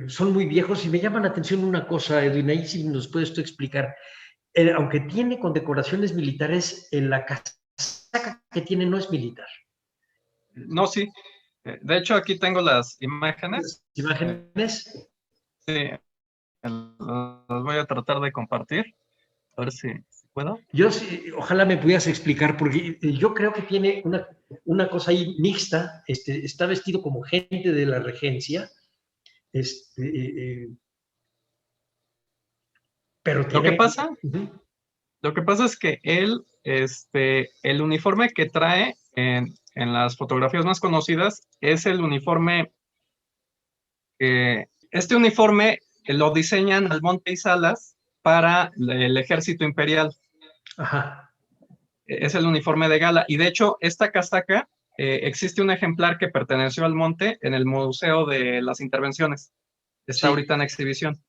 son muy viejos y me llama la atención una cosa, Edwin, ahí si nos puedes tú explicar. Aunque tiene condecoraciones militares, en la casaca que tiene no es militar. No, sí. De hecho, aquí tengo las imágenes. Las imágenes. Sí, las voy a tratar de compartir. A ver si puedo. Yo sí, ojalá me pudieras explicar, porque yo creo que tiene una cosa ahí mixta. Está vestido como gente de la regencia. Pero tiene... Lo que pasa es que él, el uniforme que trae en las fotografías más conocidas es el uniforme. Este uniforme lo diseñan Almonte y Salas para el ejército imperial. Ajá. Es el uniforme de gala. Y de hecho, esta casaca, existe un ejemplar que perteneció al Monte en el Museo de las Intervenciones. Está ahorita en exhibición.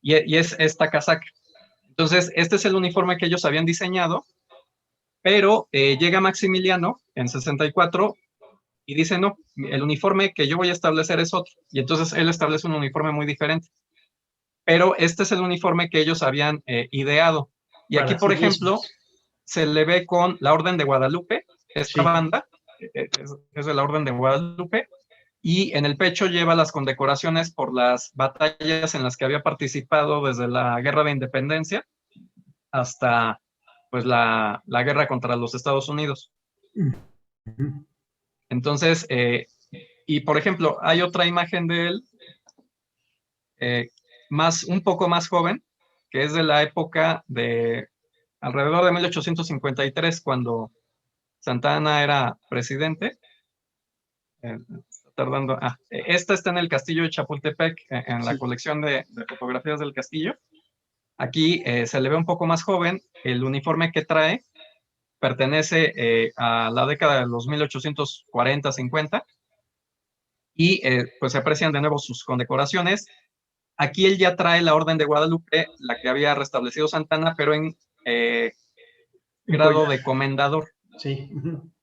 Y es esta casaca. Entonces, este es el uniforme que ellos habían diseñado, pero llega Maximiliano en 64 y dice, no, el uniforme que yo voy a establecer es otro. Y entonces él establece un uniforme muy diferente. Pero este es el uniforme que ellos habían ideado. Y aquí, por ejemplo, se le ve con la Orden de Guadalupe, esta banda, es de la Orden de Guadalupe, y en el pecho lleva las condecoraciones por las batallas en las que había participado desde la Guerra de Independencia hasta pues la guerra contra los Estados Unidos. Entonces, y por ejemplo, hay otra imagen de él, un poco más joven, que es de la época de alrededor de 1853, cuando Santa Anna era presidente. Esta está en el castillo de Chapultepec, en la colección de fotografías del castillo. Aquí se le ve un poco más joven. El uniforme que trae pertenece a la década de los 1840-50 y pues se aprecian de nuevo sus condecoraciones. Aquí él ya trae la Orden de Guadalupe, la que había restablecido Santa Anna, pero en grado de comendador, sí,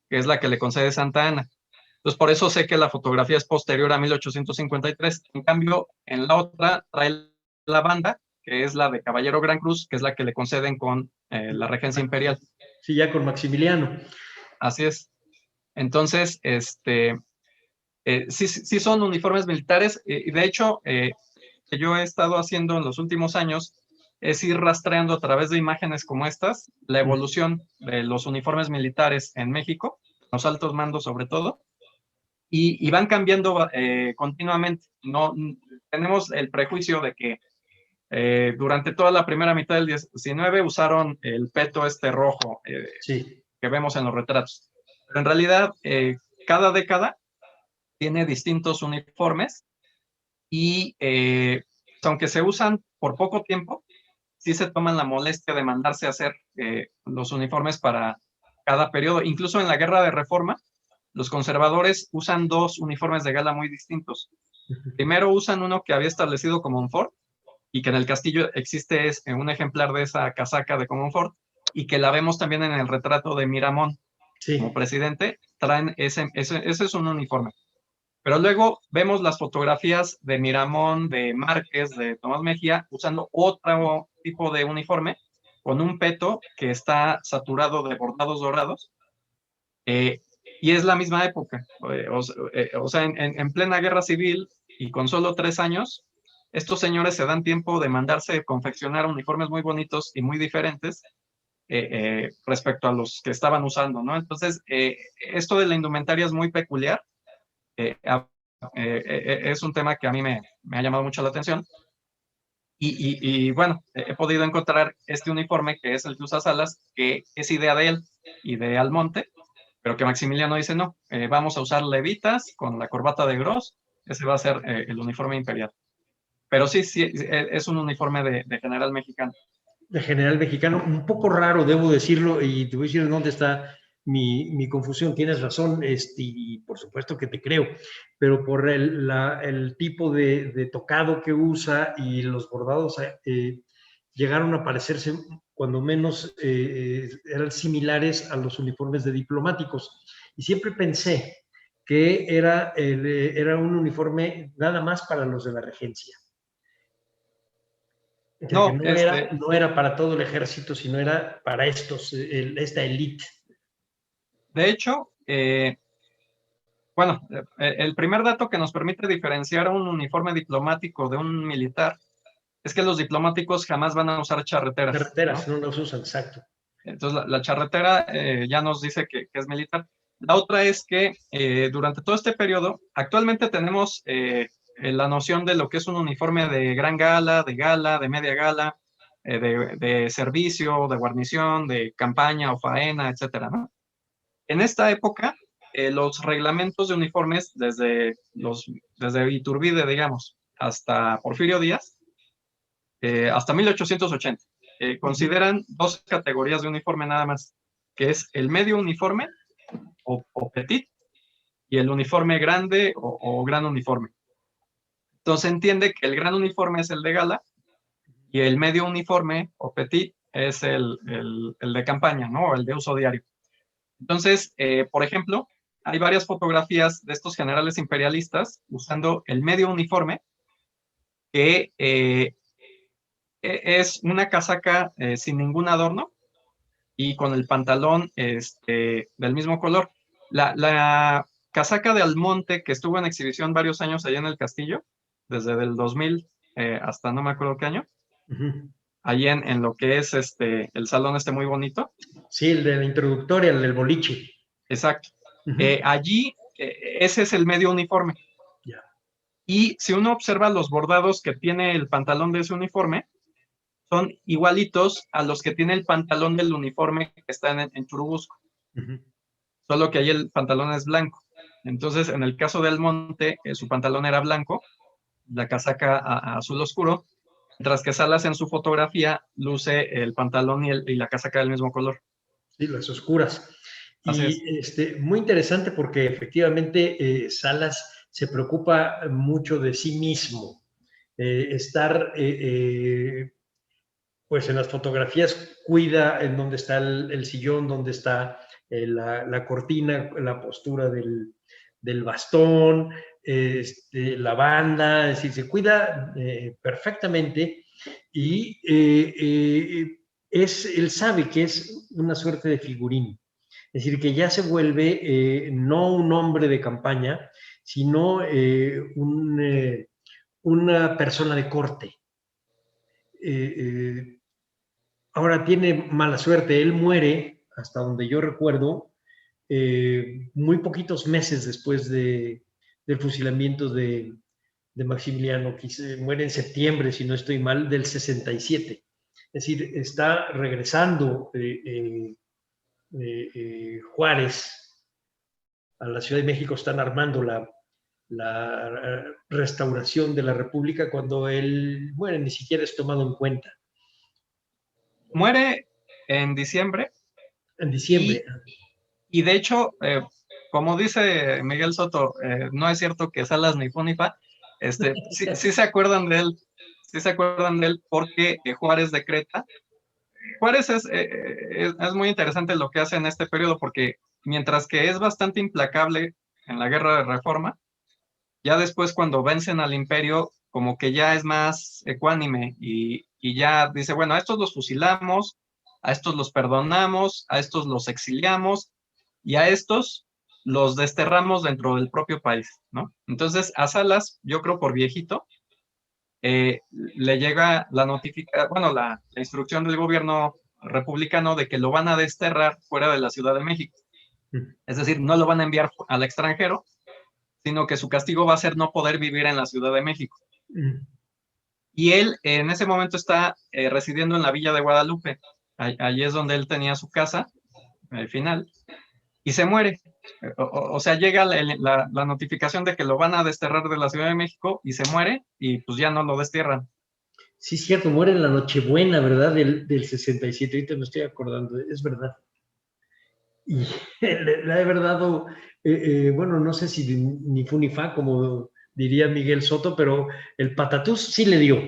que es la que le concede Santa Anna. Entonces, por eso sé que la fotografía es posterior a 1853. En cambio, en la otra trae la banda, que es la de Caballero Gran Cruz, que es la que le conceden con la regencia imperial. Sí, ya con Maximiliano. Así es. Entonces, sí son uniformes militares. Y de hecho, que yo he estado haciendo en los últimos años es ir rastreando a través de imágenes como estas la evolución de los uniformes militares en México, los altos mandos sobre todo, y van cambiando continuamente. No, tenemos el prejuicio de que durante toda la primera mitad del 19 usaron el peto rojo que vemos en los retratos. Pero en realidad, cada década tiene distintos uniformes y aunque se usan por poco tiempo, sí se toman la molestia de mandarse a hacer los uniformes para cada periodo. Incluso en la Guerra de Reforma, los conservadores usan dos uniformes de gala muy distintos. Primero usan uno que había establecido Comonfort y que en el castillo existe un ejemplar de esa casaca de Comonfort y que la vemos también en el retrato de Miramón como presidente. Traen ese es un uniforme. Pero luego vemos las fotografías de Miramón, de Márquez, de Tomás Mejía, usando otro tipo de uniforme, con un peto que está saturado de bordados dorados, y es la misma época. O sea, en plena guerra civil y con solo 3 años, estos señores se dan tiempo de mandarse confeccionar uniformes muy bonitos y muy diferentes respecto a los que estaban usando, ¿no? Entonces, esto de la indumentaria es muy peculiar. Es un tema que a mí me ha llamado mucho la atención. Y bueno, he podido encontrar este uniforme que es el que usa Salas, que es idea de él y de Almonte, pero que Maximiliano dice no, vamos a usar levitas con la corbata de gros, ese va a ser el uniforme imperial. Pero sí, es un uniforme de general mexicano. De general mexicano, un poco raro, debo decirlo, y te voy a decir dónde está mi confusión. Tienes razón, y por supuesto que te creo, pero por el tipo de tocado que usa y los bordados llegaron a parecerse, cuando menos, eran similares a los uniformes de diplomáticos. Y siempre pensé que era un uniforme nada más para los de la regencia. No, No era para todo el ejército, sino era para esta élite. De hecho, bueno, el primer dato que nos permite diferenciar un uniforme diplomático de un militar es que los diplomáticos jamás van a usar charreteras. Carreteras, no las usan, exacto. Entonces, la charretera ya nos dice que es militar. La otra es que durante todo este periodo, actualmente tenemos la noción de lo que es un uniforme de gran gala, de media gala, de servicio, de guarnición, de campaña o faena, etcétera, ¿no? En esta época, los reglamentos de uniformes, desde Iturbide, digamos, hasta Porfirio Díaz, hasta 1880, consideran dos categorías de uniforme nada más, que es el medio uniforme o petit y el uniforme grande o gran uniforme. Entonces entiende que el gran uniforme es el de gala y el medio uniforme o petit es el de campaña, ¿no? El de uso diario. Entonces, por ejemplo, hay varias fotografías de estos generales imperialistas usando el medio uniforme, que es una casaca sin ningún adorno y con el pantalón del mismo color. La casaca de Almonte, que estuvo en exhibición varios años allá en el castillo, desde el 2000 hasta no me acuerdo qué año, ahí en lo que es el salón muy bonito. Sí, el de la introductoria, el del boliche. Exacto. Allí, ese es el medio uniforme. Yeah. Y si uno observa los bordados que tiene el pantalón de ese uniforme, son igualitos a los que tiene el pantalón del uniforme que está en Churubusco. Solo que ahí el pantalón es blanco. Entonces, en el caso de Almonte, su pantalón era blanco, la casaca azul oscuro, mientras que Salas en su fotografía luce el pantalón y la casaca del mismo color. Sí, las oscuras. Y muy interesante porque efectivamente Salas se preocupa mucho de sí mismo. Estar, pues en las fotografías, cuida en dónde está el sillón, dónde está la cortina, la postura del bastón, la banda, es decir, se cuida perfectamente y él sabe que es una suerte de figurín. Es decir, que ya se vuelve no un hombre de campaña, sino una persona de corte. Ahora tiene mala suerte, él muere, hasta donde yo recuerdo, muy poquitos meses después del fusilamiento de Maximiliano, que muere en septiembre, si no estoy mal, del 67. Es decir, está regresando Juárez a la Ciudad de México, están armando la restauración de la República cuando él muere, ni siquiera es tomado en cuenta. Muere en diciembre. En diciembre. Y de hecho, como dice Miguel Soto, no es cierto que Salas ni fu ni fa. Sí se acuerdan de él. Sí se acuerdan de él porque Juárez decreta. Juárez es muy interesante lo que hace en este periodo porque mientras que es bastante implacable en la guerra de reforma, ya después cuando vencen al imperio, como que ya es más ecuánime y ya dice, bueno, a estos los fusilamos, a estos los perdonamos, a estos los exiliamos y a estos los desterramos dentro del propio país, ¿no? Entonces a Salas, yo creo por viejito, le llega la instrucción del gobierno republicano de que lo van a desterrar fuera de la Ciudad de México. Es decir, no lo van a enviar al extranjero, sino que su castigo va a ser no poder vivir en la Ciudad de México. Y él en ese momento está residiendo en la Villa de Guadalupe. Allí es donde él tenía su casa, al final. y se muere. O sea, llega la notificación de que lo van a desterrar de la Ciudad de México y se muere y pues ya no lo destierran. Sí, cierto, muere en la Nochebuena, ¿verdad? Del 67, ahorita me estoy acordando, es verdad. Y le ha de haber dado, bueno, no sé si ni fu ni fa, como diría Miguel Soto, pero el patatús sí le dio,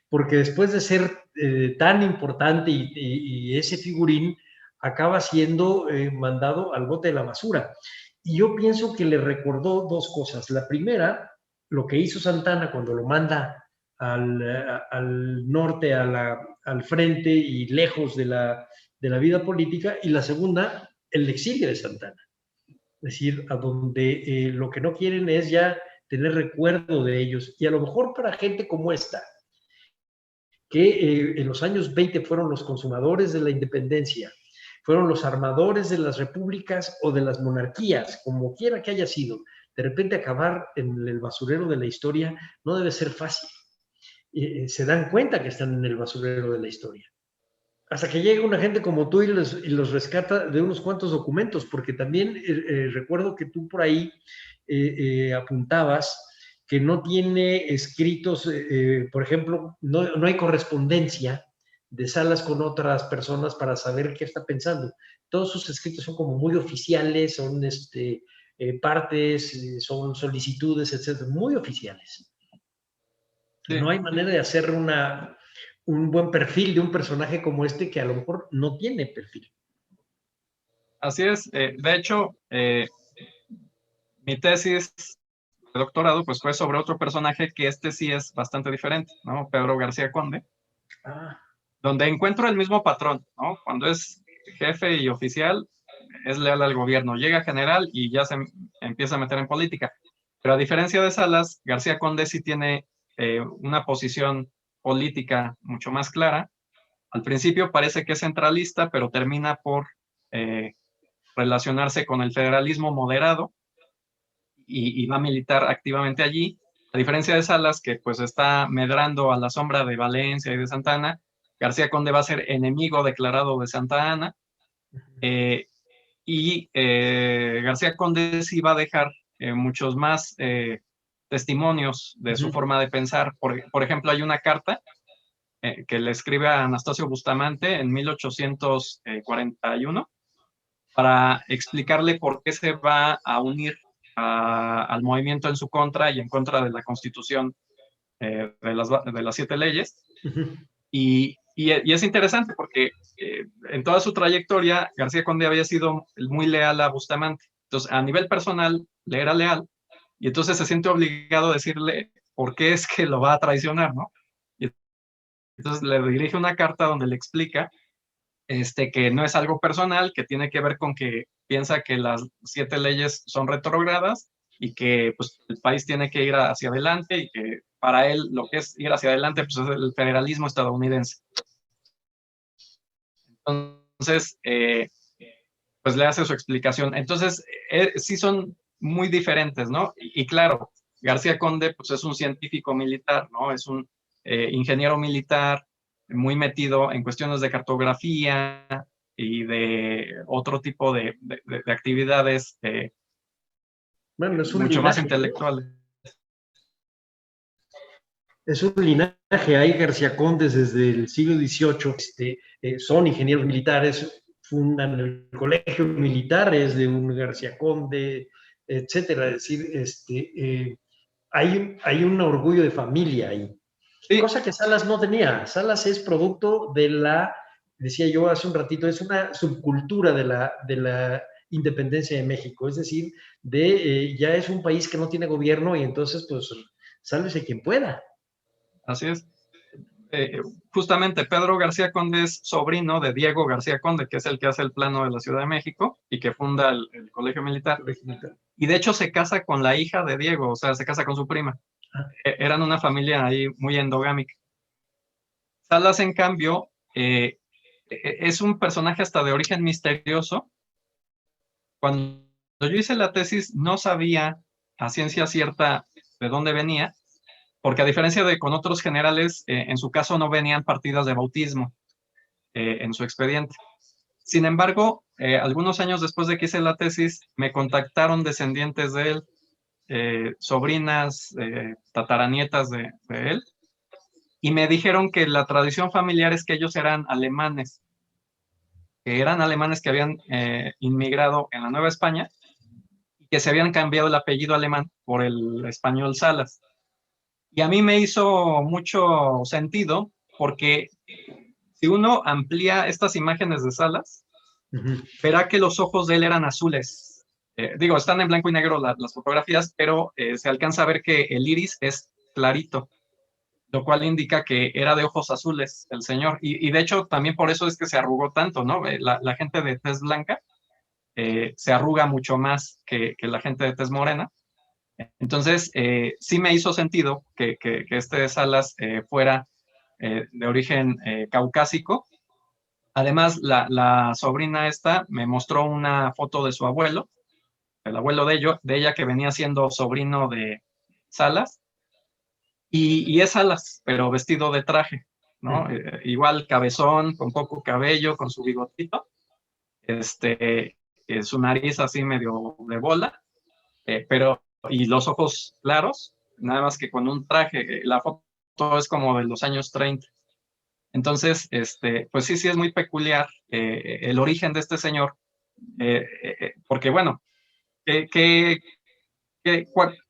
porque después de ser tan importante y ese figurín acaba siendo mandado al bote de la basura. Y yo pienso que le recordó dos cosas. La primera, lo que hizo Santana cuando lo manda al norte, al frente y lejos de la vida política. Y la segunda, el exilio de Santana. Es decir, a donde lo que no quieren es ya tener recuerdo de ellos. Y a lo mejor para gente como esta, que en los años 20 fueron los consumadores de la independencia, fueron los armadores de las repúblicas o de las monarquías, como quiera que haya sido, de repente acabar en el basurero de la historia no debe ser fácil. Se dan cuenta que están en el basurero de la historia. Hasta que llega una gente como tú y los rescata de unos cuantos documentos, porque también recuerdo que tú por ahí apuntabas que no tiene escritos, por ejemplo, no hay correspondencia de Salas con otras personas para saber qué está pensando. Todos sus escritos son como muy oficiales, son partes, son solicitudes, etcétera, muy oficiales. Sí. No hay manera de hacer un buen perfil de un personaje como este que a lo mejor no tiene perfil. Así es. De hecho, mi tesis de doctorado pues fue sobre otro personaje que sí es bastante diferente, ¿no? Pedro García Conde, donde encuentro el mismo patrón, ¿no? Cuando es jefe y oficial, es leal al gobierno, llega general y ya se empieza a meter en política. Pero a diferencia de Salas, García Conde sí tiene una posición política mucho más clara. Al principio parece que es centralista, pero termina por relacionarse con el federalismo moderado y va a militar activamente allí. A diferencia de Salas, que pues está medrando a la sombra de Valencia y de Santa Anna, García Conde va a ser enemigo declarado de Santa Anna. García Conde sí va a dejar muchos más testimonios de su forma de pensar. Por ejemplo, hay una carta que le escribe a Anastasio Bustamante en 1841 para explicarle por qué se va a unir al movimiento en su contra y en contra de la Constitución de las 7 leyes. Y es interesante porque en toda su trayectoria García Conde había sido muy leal a Bustamante. Entonces, a nivel personal, le era leal y entonces se siente obligado a decirle por qué es que lo va a traicionar, ¿no? Y entonces le dirige una carta donde le explica que no es algo personal, que tiene que ver con que piensa que las 7 leyes son retrógradas y que pues, el país tiene que ir hacia adelante y que para él lo que es ir hacia adelante pues, es el federalismo estadounidense. Entonces, pues le hace su explicación. Entonces, sí son muy diferentes, ¿no? Y claro, García Conde pues es un científico militar, ¿no? Es un ingeniero militar muy metido en cuestiones de cartografía y de otro tipo de actividades bueno, es mucho más intelectuales. Es un linaje, hay García Condes desde el siglo XVIII, son ingenieros militares, fundan el colegio militar, es de un García Conde, etcétera. Es decir, hay un orgullo de familia ahí. Sí. Cosa que Salas no tenía. Salas es producto de decía yo hace un ratito, es una subcultura de la independencia de México. Es decir, ya es un país que no tiene gobierno y entonces, pues, sálvese quien pueda. Así es. Justamente Pedro García Conde es sobrino de Diego García Conde, que es el que hace el plano de la Ciudad de México y que funda el Colegio Militar. Y de hecho se casa con la hija de Diego, o sea, se casa con su prima. Eran una familia ahí muy endogámica. Salas, en cambio, es un personaje hasta de origen misterioso. Cuando yo hice la tesis no sabía a ciencia cierta de dónde venía, porque a diferencia de con otros generales, en su caso no venían partidas de bautismo en su expediente. Sin embargo, algunos años después de que hice la tesis, me contactaron descendientes de él, sobrinas, tataranietas de él, y me dijeron que la tradición familiar es que ellos eran alemanes, que habían inmigrado en la Nueva España y que se habían cambiado el apellido alemán por el español Salas. Y a mí me hizo mucho sentido porque si uno amplía estas imágenes de Salas, verá que los ojos de él eran azules. Digo, están en blanco y negro las fotografías, pero se alcanza a ver que el iris es clarito, lo cual indica que era de ojos azules el señor. Y de hecho, también por eso es que se arrugó tanto, ¿no? La gente de tez blanca se arruga mucho más que la gente de tez morena. Entonces, sí me hizo sentido que este Salas fuera de origen caucásico. Además, la sobrina esta me mostró una foto de su abuelo, el abuelo de ella que venía siendo sobrino de Salas, y es Salas, pero vestido de traje, ¿no? Igual cabezón, con poco cabello, con su bigotito, su nariz así medio de bola, y los ojos claros, nada más que con un traje. La foto es como de los años 30. Entonces, pues sí es muy peculiar el origen de este señor, porque bueno,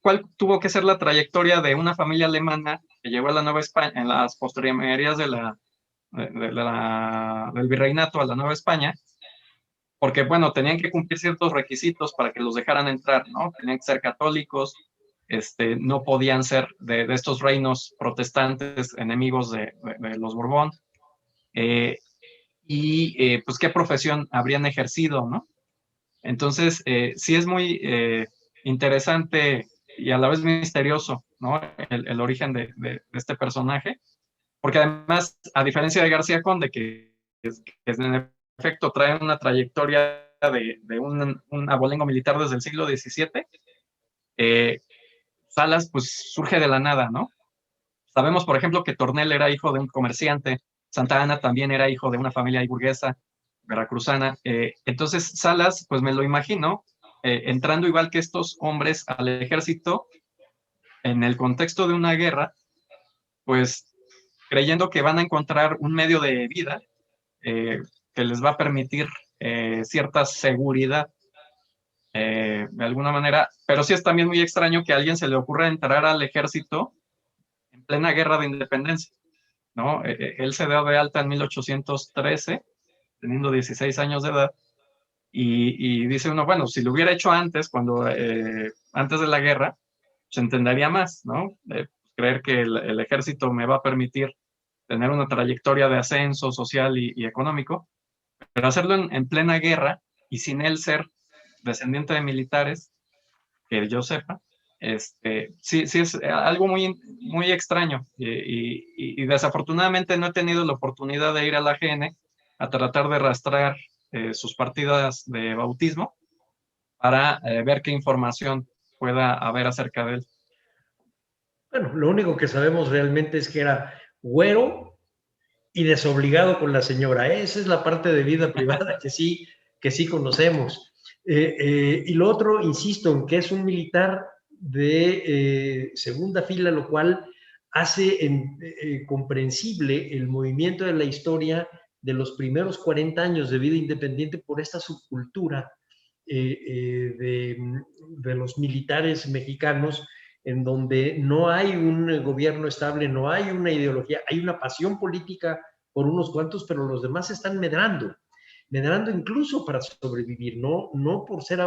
¿cuál tuvo que ser la trayectoria de una familia alemana que llegó a la Nueva España, en las postrimerías del virreinato a la Nueva España? Porque, bueno, tenían que cumplir ciertos requisitos para que los dejaran entrar, ¿no? Tenían que ser católicos, no podían ser de estos reinos protestantes enemigos de los Borbón, pues qué profesión habrían ejercido, ¿no? Entonces, sí es muy interesante y a la vez misterioso, ¿no? El origen de este personaje, porque además, a diferencia de García Conde, que en efecto trae una trayectoria de un abolengo militar desde el siglo XVII, Salas pues surge de la nada, ¿no? Sabemos, por ejemplo, que Tornel era hijo de un comerciante, Santa Anna también era hijo de una familia burguesa veracruzana. Entonces, Salas, pues me lo imagino, entrando igual que estos hombres al ejército, en el contexto de una guerra, pues creyendo que van a encontrar un medio de vida que les va a permitir cierta seguridad de alguna manera, pero sí es también muy extraño que a alguien se le ocurra entrar al ejército en plena guerra de independencia, ¿no? Él se dio de alta en 1813, teniendo 16 años de edad, y dice uno, bueno, si lo hubiera hecho antes, antes de la guerra, se entendería más, ¿no? Creer que el ejército me va a permitir tener una trayectoria de ascenso social y económico, pero hacerlo en plena guerra y sin él ser descendiente de militares, que yo sepa, sí es algo muy, muy extraño y desafortunadamente no he tenido la oportunidad de ir a la AGN a tratar de rastrear sus partidas de bautismo para ver qué información pueda haber acerca de él. Bueno, lo único que sabemos realmente es que era güero y desobligado con la señora. Esa es la parte de vida privada que sí conocemos. Y lo otro, insisto, en que es un militar de segunda fila, lo cual hace comprensible el movimiento de la historia de los primeros 40 años de vida independiente por esta subcultura de los militares mexicanos, en donde no hay un gobierno estable, no hay una ideología, hay una pasión política por unos cuantos, pero los demás están medrando incluso para sobrevivir, no por ser,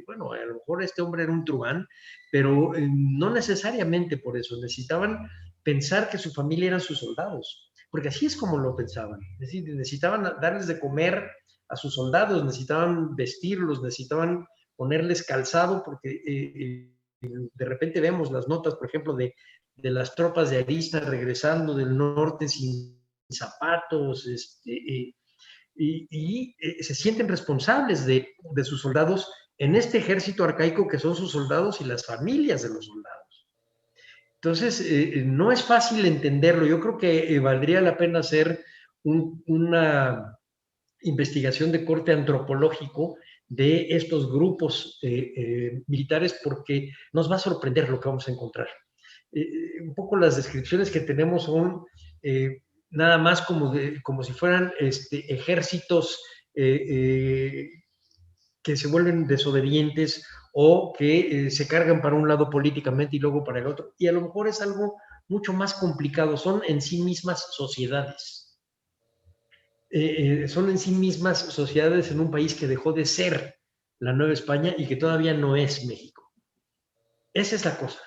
bueno, a lo mejor este hombre era un truán, pero no necesariamente por eso, necesitaban pensar que su familia eran sus soldados, porque así es como lo pensaban, es decir, necesitaban darles de comer a sus soldados, necesitaban vestirlos, necesitaban ponerles calzado, porque de repente vemos las notas, por ejemplo, de las tropas de Arista regresando del norte sin zapatos, y se sienten responsables de sus soldados en este ejército arcaico que son sus soldados y las familias de los soldados. Entonces, no es fácil entenderlo. Yo creo que valdría la pena hacer una investigación de corte antropológico de estos grupos militares, porque nos va a sorprender lo que vamos a encontrar. Un poco las descripciones que tenemos son nada más como si fueran ejércitos que se vuelven desobedientes o que se cargan para un lado políticamente y luego para el otro. Y a lo mejor es algo mucho más complicado. Son en sí mismas sociedades. Son en sí mismas sociedades en un país que dejó de ser la Nueva España y que todavía no es México. Esa es la cosa.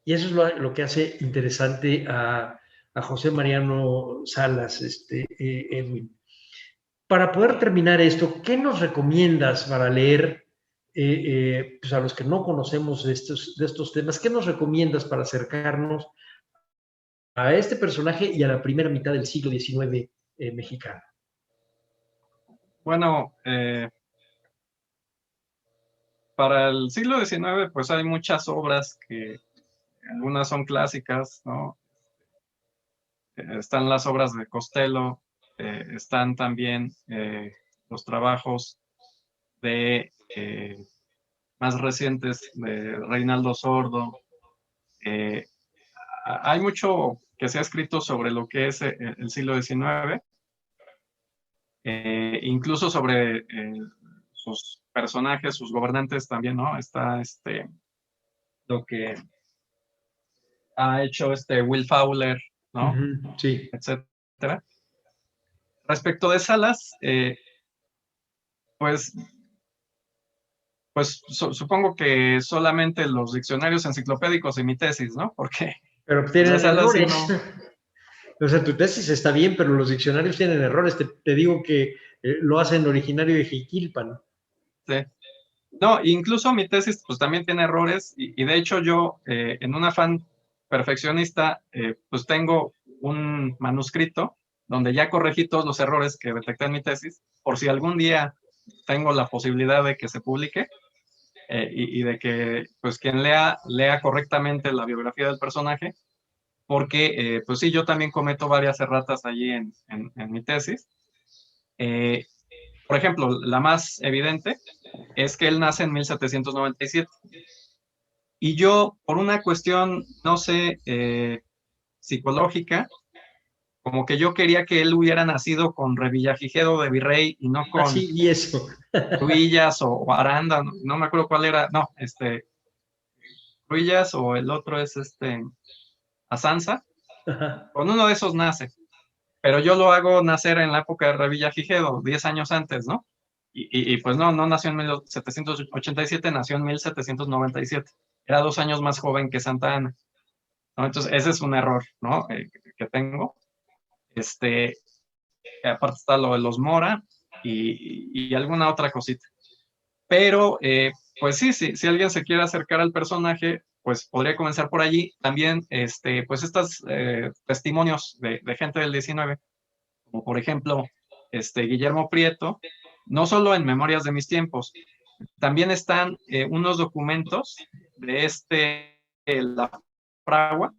Y eso es lo que hace interesante a José Mariano Salas, Edwin. Para poder terminar esto, ¿qué nos recomiendas para leer pues a los que no conocemos de estos temas? ¿Qué nos recomiendas para acercarnos a este personaje y a la primera mitad del siglo XIX mexicano? Bueno, para el siglo XIX, pues hay muchas obras que algunas son clásicas, ¿no? Están las obras de Costello, están también los trabajos de más recientes de Reinaldo Sordo. Hay mucho que se ha escrito sobre lo que es el siglo XIX, incluso sobre sus personajes, sus gobernantes también, ¿no? Está lo que ha hecho Will Fowler, ¿no? Sí. Etcétera. Respecto de Salas, pues supongo que solamente los diccionarios enciclopédicos y mi tesis, ¿no? Porque pero tienen Salas errores. Sí, O sea, tu tesis está bien, pero los diccionarios tienen errores. Te digo que lo hacen originario de Jiquilpan. Sí. No, incluso mi tesis pues también tiene errores y de hecho yo en un afán perfeccionista pues tengo un manuscrito donde ya corregí todos los errores que detecté en mi tesis por si algún día tengo la posibilidad de que se publique y de que pues quien lea correctamente la biografía del personaje, porque pues sí, yo también cometo varias erratas allí en mi tesis. Por ejemplo, la más evidente es que él nace en 1797. Y yo, por una cuestión, no sé, psicológica, como que yo quería que él hubiera nacido con Revillagigedo de Virrey y no con sí, y eso. Ruillas o Aranda, no me acuerdo cuál era, no, Ruillas o el otro es Azanza. Con uno de esos nace, pero yo lo hago nacer en la época de Revillagigedo, 10 años antes, ¿no? Y pues no nació en 1787, nació en 1797. Era 2 años más joven que Santa Ana, ¿no? Entonces, ese es un error, ¿no? Que tengo. Aparte está lo de los Mora y alguna otra cosita. Pero, pues sí, si alguien se quiere acercar al personaje, pues podría comenzar por allí. También, pues estos testimonios de gente del 19, como por ejemplo, Guillermo Prieto, no solo en Memorias de mis tiempos, también están unos documentos de La Fragua,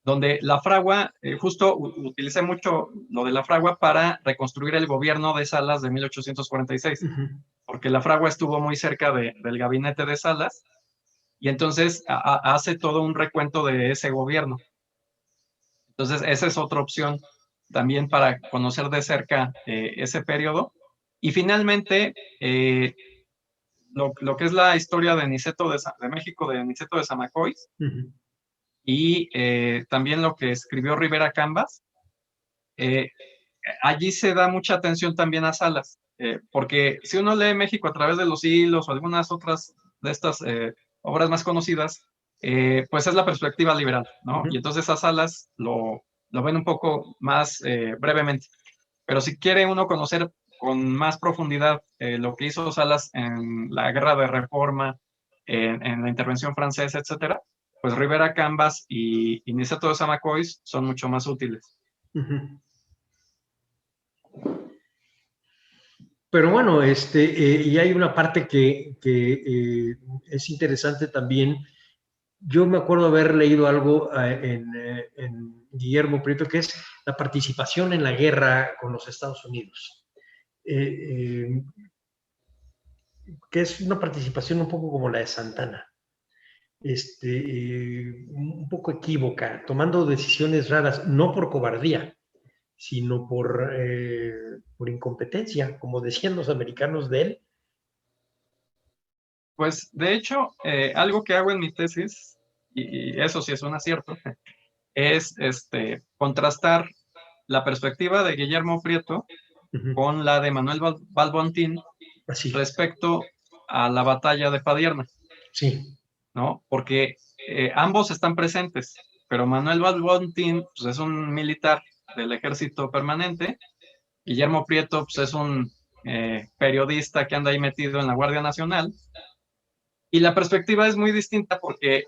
donde La Fragua, justo utilicé mucho lo de La Fragua para reconstruir el gobierno de Salas de 1846, porque La Fragua estuvo muy cerca del gabinete de Salas, y entonces hace todo un recuento de ese gobierno. Entonces, esa es otra opción también para conocer de cerca ese periodo. Y finalmente, lo que es la historia de Niceto de México, de Niceto de Zamacois, y también lo que escribió Rivera Cambas, allí se da mucha atención también a Salas, porque si uno lee México a través de los hilos o algunas otras de estas obras más conocidas, pues es la perspectiva liberal, ¿no? Y entonces a Salas lo ven un poco más brevemente. Pero si quiere uno conocer con más profundidad lo que hizo Salas en la Guerra de Reforma, en la intervención francesa, etcétera, pues Rivera Cambas y Niceto de Zamacois son mucho más útiles. Pero bueno, y hay una parte que es interesante también. Yo me acuerdo haber leído algo en Guillermo Prieto, que es la participación en la guerra con los Estados Unidos, que es una participación un poco como la de Santana, un poco equívoca, tomando decisiones raras, no por cobardía, sino por incompetencia, como decían los americanos de él. Pues de hecho, algo que hago en mi tesis, y eso sí es un acierto, es contrastar la perspectiva de Guillermo Prieto con la de Manuel Balbontín respecto a la batalla de Padierna. Sí. ¿No? Porque ambos están presentes, pero Manuel Balbontín pues, es un militar del ejército permanente, Guillermo Prieto pues, es un periodista que anda ahí metido en la Guardia Nacional, y la perspectiva es muy distinta porque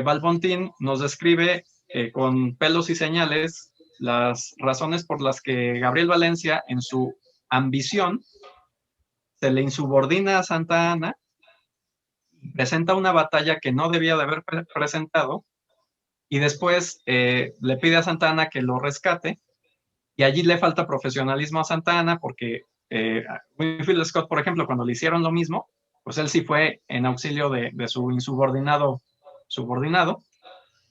Balbontín nos describe con pelos y señales las razones por las que Gabriel Valencia, en su ambición, se le insubordina a Santa Anna, presenta una batalla que no debía de haber presentado, y después le pide a Santa Anna que lo rescate, y allí le falta profesionalismo a Santa Anna porque Winfield Scott, por ejemplo, cuando le hicieron lo mismo, pues él sí fue en auxilio de su subordinado,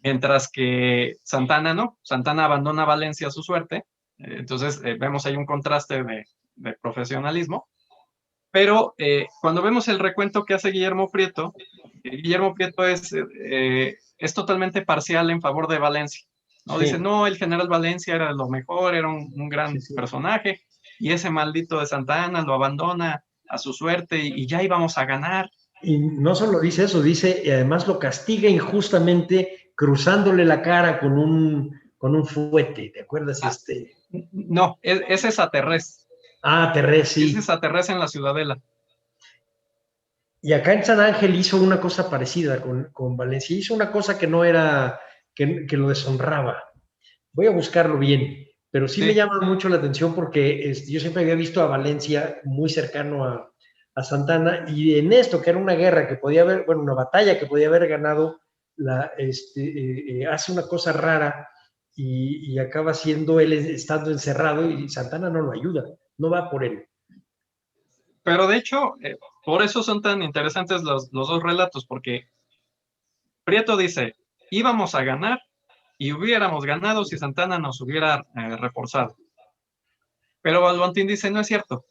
mientras que Santa Anna no. Santa Anna abandona Valencia a su suerte, entonces vemos ahí un contraste de profesionalismo. Pero cuando vemos el recuento que hace Guillermo Prieto es totalmente parcial en favor de Valencia, ¿no? Sí. Dice, no, el general Valencia era lo mejor, era un gran personaje, y ese maldito de Santa Anna lo abandona a su suerte y ya íbamos a ganar. Y no solo dice eso, dice, y además lo castiga injustamente cruzándole la cara con un fuete, ¿te acuerdas? No, ese es Aterrés. Ah, Terrés, sí. Ese es Aterrés en la Ciudadela. Y acá en San Ángel hizo una cosa parecida con Valencia. Hizo una cosa que no era, que lo deshonraba. Voy a buscarlo bien, pero sí me llama mucho la atención porque yo siempre había visto a Valencia muy cercano a Santa Anna, y en esto, que era una guerra que podía haber, bueno, una batalla que podía haber ganado, hace una cosa rara y acaba siendo él estando encerrado, y Santa Anna no lo ayuda, no va por él. Pero de hecho, por eso son tan interesantes los dos relatos, porque Prieto dice, íbamos a ganar y hubiéramos ganado si Santa Anna nos hubiera reforzado. Pero Balbontín dice, no es cierto.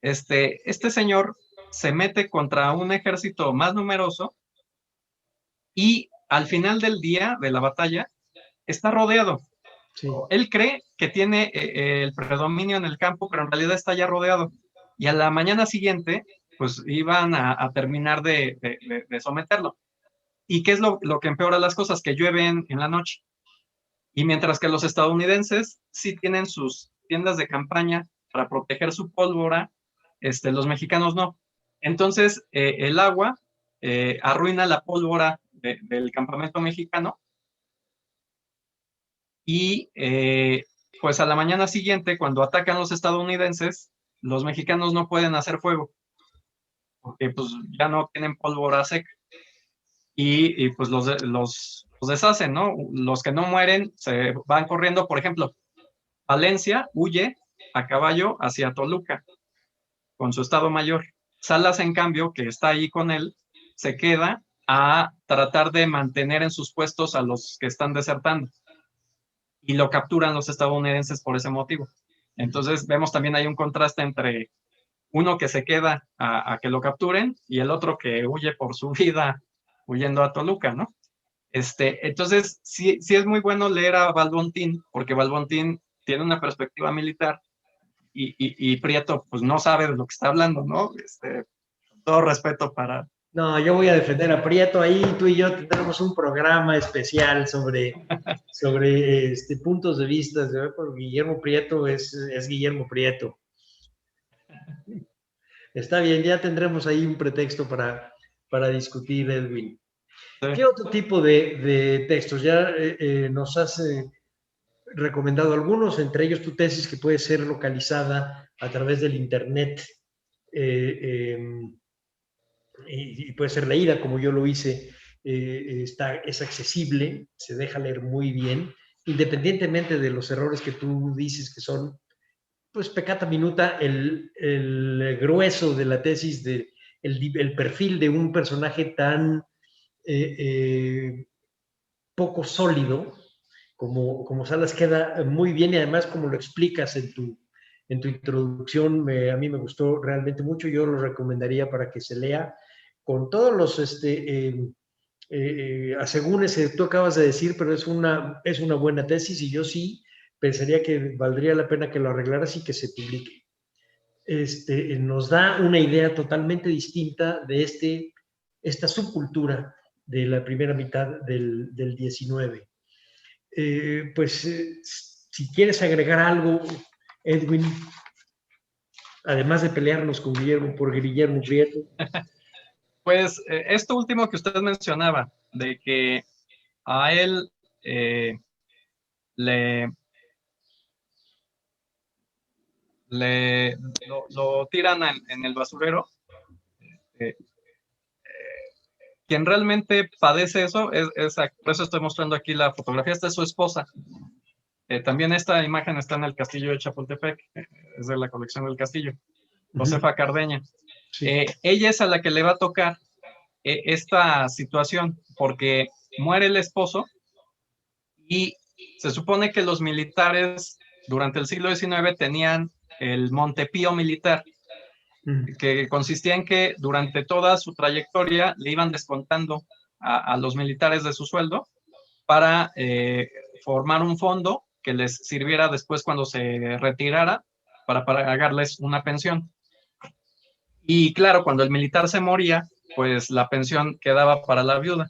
Este señor se mete contra un ejército más numeroso y al final del día de la batalla está rodeado. Sí. Él cree que tiene el predominio en el campo, pero en realidad está ya rodeado. Y a la mañana siguiente, pues iban a terminar de someterlo. ¿Y qué es lo que empeora las cosas? Que llueve en la noche. Y mientras que los estadounidenses sí tienen sus tiendas de campaña para proteger su pólvora, los mexicanos no. Entonces, el agua arruina la pólvora del campamento mexicano, y pues a la mañana siguiente, cuando atacan los estadounidenses, los mexicanos no pueden hacer fuego, porque pues ya no tienen pólvora seca, y pues los deshacen, ¿no? Los que no mueren se van corriendo. Por ejemplo, Valencia huye a caballo hacia Toluca con su estado mayor. Salas, en cambio, que está ahí con él, se queda a tratar de mantener en sus puestos a los que están desertando, y lo capturan los estadounidenses por ese motivo. Entonces vemos también hay un contraste entre uno que se queda a que lo capturen y el otro que huye por su vida huyendo a Toluca, ¿no? Entonces sí es muy bueno leer a Balbontín, porque Balbontín tiene una perspectiva militar, y Prieto pues no sabe de lo que está hablando, ¿no? Todo respeto para... No, yo voy a defender a Prieto. Ahí tú y yo tendremos un programa especial sobre puntos de vista. Guillermo Prieto es Guillermo Prieto. Está bien, ya tendremos ahí un pretexto para discutir, Edwin. Sí. ¿Qué otro tipo de textos? Ya nos has recomendado algunos, entre ellos tu tesis, que puede ser localizada a través del internet y puede ser leída como yo lo hice. Es accesible, se deja leer muy bien, independientemente de los errores que tú dices que son, pues peccata minuta, el grueso de la tesis, el perfil de un personaje tan poco sólido como Salas queda muy bien, y además como lo explicas en tu introducción, a mí me gustó realmente mucho. Yo lo recomendaría para que se lea con todos los asegúnes que tú acabas de decir, pero es una buena tesis, y yo sí pensaría que valdría la pena que lo arreglaras y que se publique. Nos da una idea totalmente distinta de esta subcultura de la primera mitad del 19. Si quieres agregar algo, Edwin, además de pelearnos con Guillermo por Guillermo Prieto. Pues esto último que usted mencionaba, de que a él lo tiran en el basurero. Quien realmente padece eso por eso estoy mostrando aquí la fotografía. Esta es su esposa. También esta imagen está en el castillo de Chapultepec, es de la colección del castillo. Josefa Cardeña. Sí. Ella es a la que le va a tocar esta situación, porque muere el esposo y se supone que los militares durante el siglo XIX tenían el Montepío militar, que consistía en que durante toda su trayectoria le iban descontando a los militares de su sueldo para formar un fondo que les sirviera después cuando se retirara para pagarles una pensión. Y claro, cuando el militar se moría, pues la pensión quedaba para la viuda.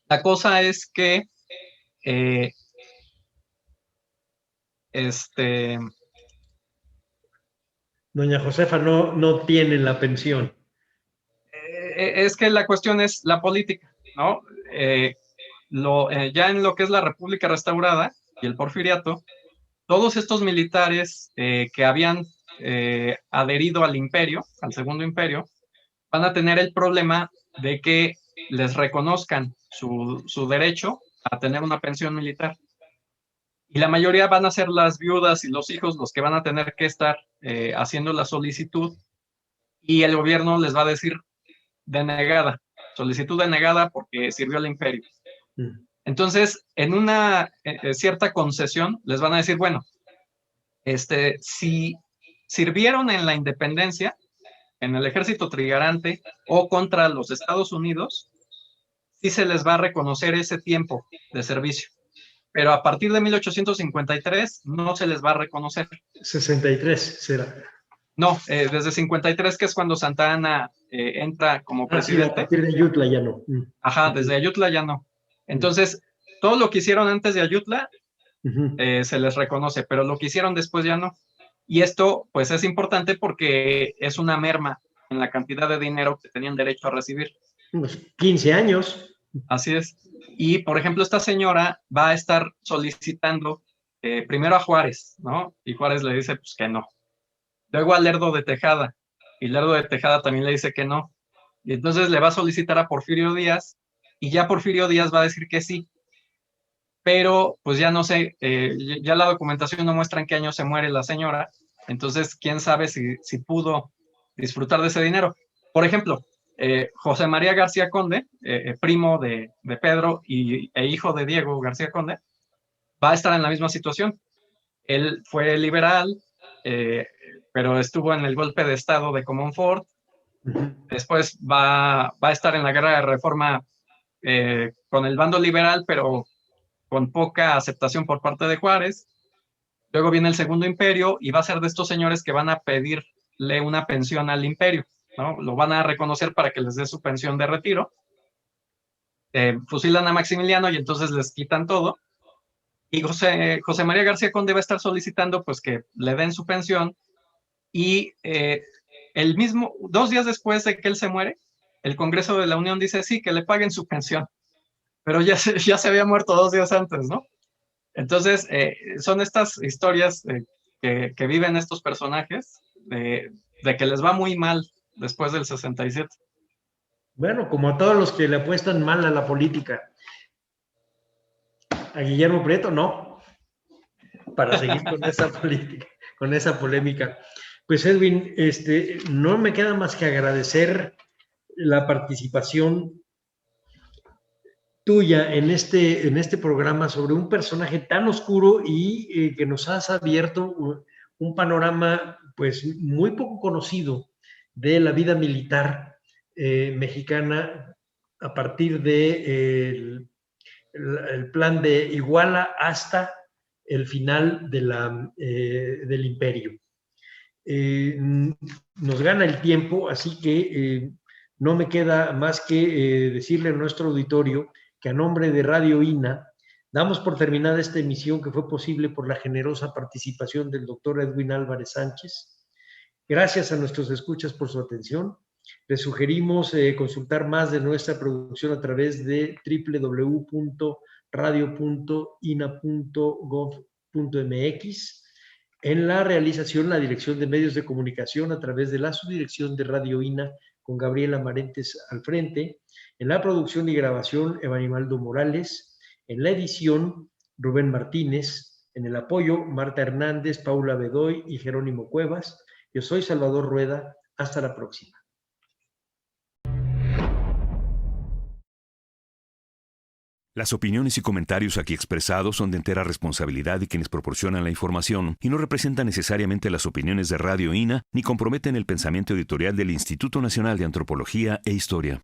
La cosa es que Doña Josefa no tiene la pensión. Es que la cuestión es la política, ¿no? Ya en lo que es la República Restaurada y el Porfiriato, todos estos militares que habían adherido al imperio, al Segundo Imperio, van a tener el problema de que les reconozcan su derecho a tener una pensión militar. Y la mayoría van a ser las viudas y los hijos los que van a tener que estar haciendo la solicitud, y el gobierno les va a decir denegada, solicitud denegada porque sirvió al imperio. Entonces, en una cierta concesión, les van a decir, bueno, si sirvieron en la independencia, en el ejército trigarante o contra los Estados Unidos, sí se les va a reconocer ese tiempo de servicio. Pero a partir de 1853 no se les va a reconocer. 63 será. No, desde 53, que es cuando Santa Anna entra como presidente. Sí, a partir de Ayutla ya no. Ajá, desde Ayutla ya no. Entonces, todo lo que hicieron antes de Ayutla se les reconoce, pero lo que hicieron después ya no. Y esto, pues, es importante porque es una merma en la cantidad de dinero que tenían derecho a recibir. Unos 15 años. Así es. Y, por ejemplo, esta señora va a estar solicitando primero a Juárez, ¿no? Y Juárez le dice, pues, que no. Luego a Lerdo de Tejada, y Lerdo de Tejada también le dice que no. Y entonces le va a solicitar a Porfirio Díaz, y ya Porfirio Díaz va a decir que sí. Pero, pues ya no sé, ya la documentación no muestra en qué año se muere la señora, entonces quién sabe si pudo disfrutar de ese dinero. Por ejemplo, José María García Conde, primo de Pedro e hijo de Diego García Conde, va a estar en la misma situación. Él fue liberal, pero estuvo en el golpe de Estado de Comonfort. Después va a estar en la guerra de reforma con el bando liberal, pero con poca aceptación por parte de Juárez. Luego viene el Segundo Imperio y va a ser de estos señores que van a pedirle una pensión al imperio, ¿no? Lo van a reconocer para que les dé su pensión de retiro. Fusilan a Maximiliano y entonces les quitan todo. Y José María García Conde va a estar solicitando, pues, que le den su pensión, y 2 días después de que él se muere, el Congreso de la Unión dice sí, que le paguen su pensión, pero ya se había muerto 2 días antes, ¿no? Entonces, son estas historias que viven estos personajes de que les va muy mal después del 67. Bueno, como a todos los que le apuestan mal a la política. A Guillermo Prieto, no, para seguir con esa política, con esa polémica. Pues Edwin, no me queda más que agradecer la participación tuya en este programa sobre un personaje tan oscuro y que nos has abierto un panorama pues muy poco conocido de la vida militar mexicana a partir de el plan de Iguala hasta el final del imperio. Nos gana el tiempo, así que no me queda más que decirle a nuestro auditorio que a nombre de Radio INA damos por terminada esta emisión que fue posible por la generosa participación del doctor Edwin Álvarez Sánchez. Gracias a nuestros escuchas por su atención. Les sugerimos consultar más de nuestra producción a través de www.radio.ina.gov.mx. En la realización, la Dirección de Medios de Comunicación a través de la Subdirección de Radio INA con Gabriela Marentes al frente. En la producción y grabación, Evanibaldo Morales. En la edición, Rubén Martínez. En el apoyo, Marta Hernández, Paula Bedoy y Jerónimo Cuevas. Yo soy Salvador Rueda. Hasta la próxima. Las opiniones y comentarios aquí expresados son de entera responsabilidad de quienes proporcionan la información y no representan necesariamente las opiniones de Radio INA ni comprometen el pensamiento editorial del Instituto Nacional de Antropología e Historia.